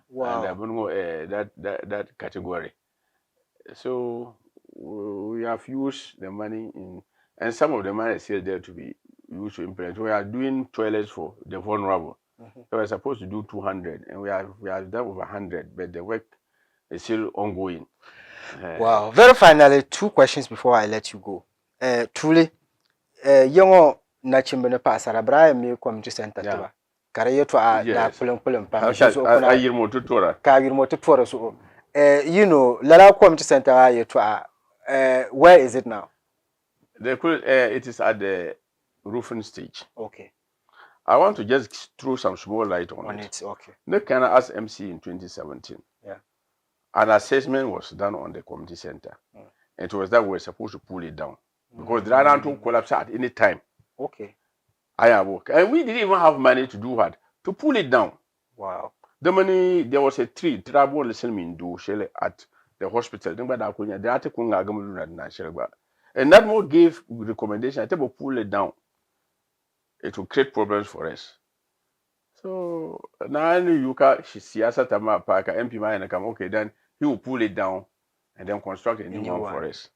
Wow. And that category. So we have used the money and some of the money is still there to be used to implement. We are doing toilets for the vulnerable. So we're supposed to do 200, and we have done over 100, but the work is still ongoing. Wow. Very finally, 2 questions before I let you go. Truly. Young Nachimbe Passara Brian community center to Karayo to a Pulim Pam. So you know, Lala community center to where is it now? It is at the roofing stage. Okay. I want to just throw some small light on it. Okay. The Kana asked MC in 2017. Yeah. An assessment was done on the community center. It was that we were supposed to pull it down. Because the other two collapse at any time. Okay. I have work. And we didn't even have money to do what? To pull it down. Wow. The money, there was a tree, trouble listening in do shell at the hospital. And that more gave recommendation. I tell you, pull it down. It will create problems for us. So now you can see as a Tama Park, MP Mine come, okay, then he will pull it down and then construct a new one for us.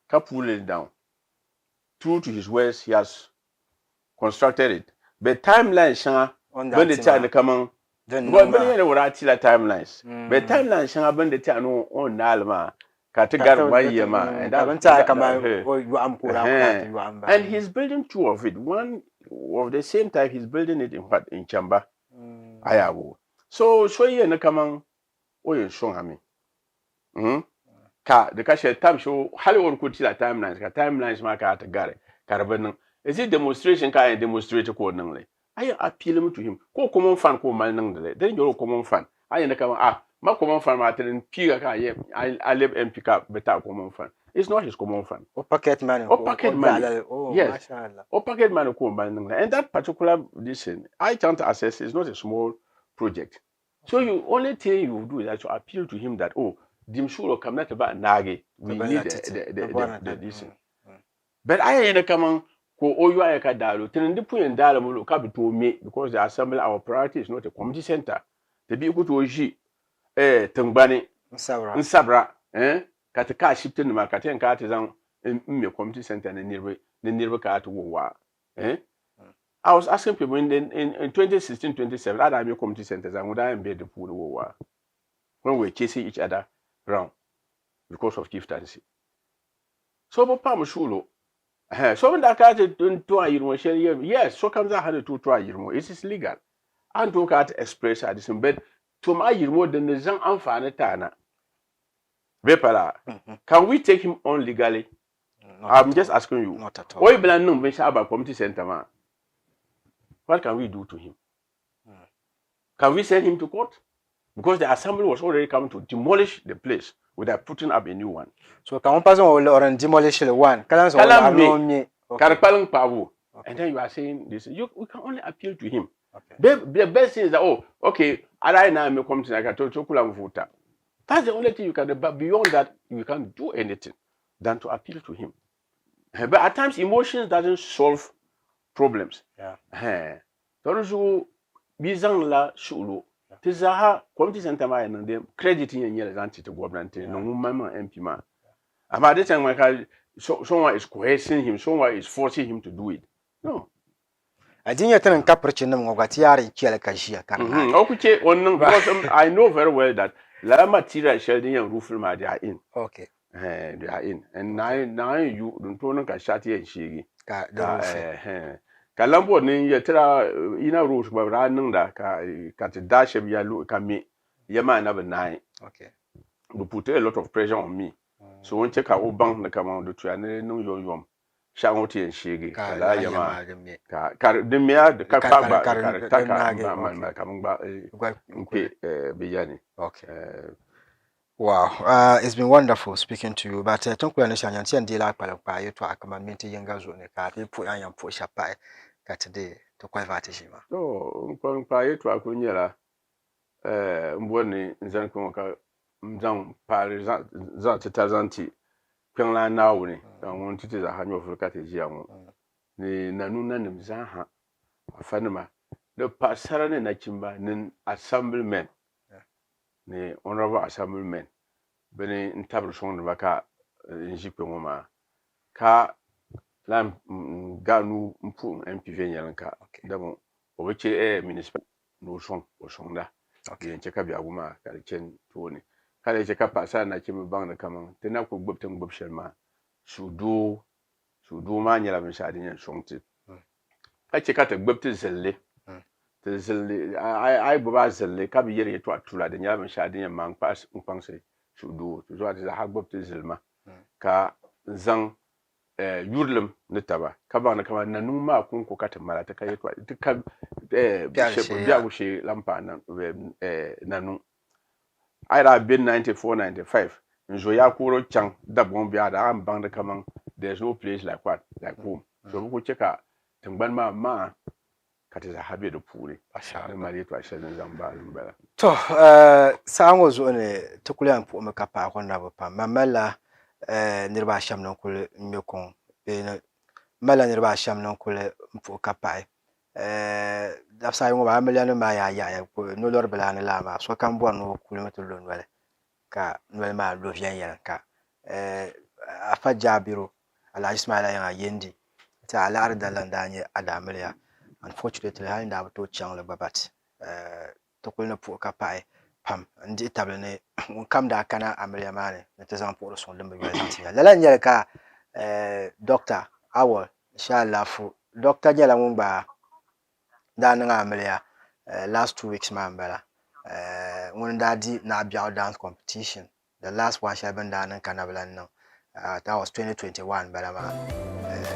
Can pull it down. True to his words, he has constructed it. But timeline, when the time come on, but many will actually timelines. But timeline, when the time on Nalma, and he's building two of it. One of the same type, he's building it in Chamba. Ayawo. So you na come on, show me. The cashier time show Hollywood could see that timelines mark at Gary. Caravan. Is it demonstration kind demonstrate accordingly? I appeal to him. Ko common fan ko malnang then you're common fan. I come ma common fan matter in Piga I live and pick up better common fan. It's not his common fan. Or pocket money. Or pocket money. Yes. Or pocket money ko malnang. And that particular listen, I can't assess is not a small project. So you only thing you do is that you appeal to him that Dimshulo come not about Nagi. We need the listen. But I come on ko oyu ka dalo tin dipu en dalo mu ka beto me because the assembly our priority is not a community center the be go to oji tungbani nsabra ka te ka shifting ma ka ten ka te zan me community center na nirwe ka to wa I was asking people in 2016 27 that I'm community centers and would I embed the pool wa when we're chasing each other around because of chieftaincy so bo pam shulo so when that cat to a year, yes, so comes 102 to a year more. It is legal. And to cat express at this bed to my year more than the Zang Anfanetana. Vepala, can we take him on legally? I'm just asking you. Not at all. Why Blanum Beshaba Community Center man? What can we do to him? Can we send him to court? Because the assembly was already coming to demolish the place without putting up a new one. So can one person or demolish the one? And then you are saying this. We can only appeal to him. The best thing is that okay, I now may come to Nagato. That's the only thing you can do. But beyond that, you can't do anything than to appeal to him. But at times, emotions doesn't solve problems. Yeah. So bizang la shulu. Tizaha community center ma and them crediting and yellow anti to government no mama MP ma. About this time someone is coercing him, someone is forcing him to do it. No. I didn't tell him capricci no gatiari kiela kashia kan. Okay, because I know very well that la material sheldon and roof ma they are in. Okay. They are in. And now you don't know ka shati and shigi. Ka the Kalambo ni yetra ina rules ba ranin da ka te dash ya lu ka me yama na be nine. Okay. You put a lot of pressure on me. So when check out bank na come on do to ane no yom. Shangoti and shigi kala yama ka de me the ka biyani. Okay. Wow, it's been wonderful speaking to you. But don't we understand? You see, and deal up by you to accommodate younger zone. People I am push up by today to quite vatishima. So, by to Akunyela, Mboni, Zankonka, Mzang, Paris, Zatazanti, Penla Nauni, and wanted to the Hanyo of Catijam, the Nanuna Mzaha, Fanima, the Passaran and Nachimba, then assemblymen. The honorable assemblymen, Benny in Tabrson Vaka in Jipoma, Ka Lam Ganu Mpum MPV Yanka, Demo, which a municipal no song or sonda. Okay, and check up your woman, Kalichen Tony. Kali check up a son like him bang the common, then I could book them Bobshelma. Should do manual of shading and songted. I check out a baptism. I bobazelle kabi yeri to atula de nyama shadi man pass unpanse shudu to zo atiza hagbop te zilma ka zang yurlum nitaba kaba na kama nanuma kunko kata mala ta kai to ka biya gushe lampa nan nanu aira bin 94 95 nzo ya kuro chang dabon biya da am bang da kaman there's no place like home so ko cheka tangban ma katiza habe do puri asha mari to asha zamba mbala to sango zo ne tukule ampu mekapa akona bapa mamala niraba asham nan kuli ŋmɛ kuŋ mala niraba asham nan kuli puhi ka paɣi dabisa ayi ŋɔ maa amiliya nim maa yaaya nolori bila ni laa maa sokam bɔri ni o kuli mi ti lo noli ka noli maa lo viɛnyɛlinga afa jaabiro Alhaji Ismaila yaŋa yendi ti a laɣari dalilan daa nyɛ adaamiliya unfortunately hali daa bi tooi chaŋli gba bat ti kuli ni puhi ka paɣi pam n dihi tabili ni ŋun kam daa kana amiliya maa ni ti zaŋ puhiri suŋ din bi yɔli zaŋ ti nya lala n nyɛli ka doctor awol inshaAllahu doctor nyɛla ŋun gba daa niŋ amiliya last 2 weeks maa n bala ŋun daa di naɣabiɛɣu dance competition the last one shɛli bin daa niŋ ka na bila niŋ that was 2021 bala maa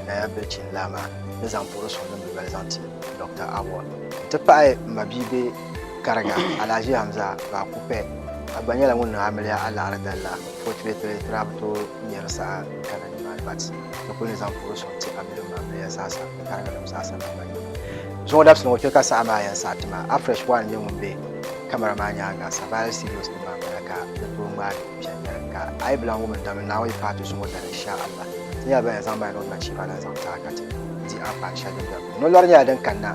na ya bilchin la maa ni zaŋ puhiri suŋ din bi yɔli zaŋ ti doctor awol n ti pahi ma bii be kariga Alhaji Hamza ba kupe agba nyɛla ŋun niŋ amiliya a laɣari dalla fortunately tira bi tooi nyɛri saha kana nimaani bat ti kuli ni zaŋ puhiri suŋ ti amiliya zaasa kariga nim zaasa zuŋɔ dabisi ni ŋɔ kpe ka saha maa yɛn saɣati maa afresh one nyɛ ŋun be kamara maa nyaanga survival serious nim maa bala ka di tooi ŋmaagi viɛnyɛla ka a yi bila ŋɔ min dami naawuni paati zuŋɔ dali inshaAllah ti nyɛla ban yɛn zaŋ maa ni chief ala zaŋ taha ka ti di amfani shɛli din dami nolori nyɛla din kanna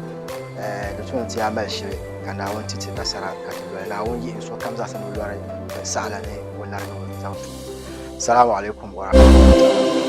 di tuni ti ya mali shili ka naawuni titi nasara ka ti lɔli naawuni yihi sokam zaasa ni lɔri saɣala ni o lariga zaŋ tu salamu alaikum wa rahmatullahi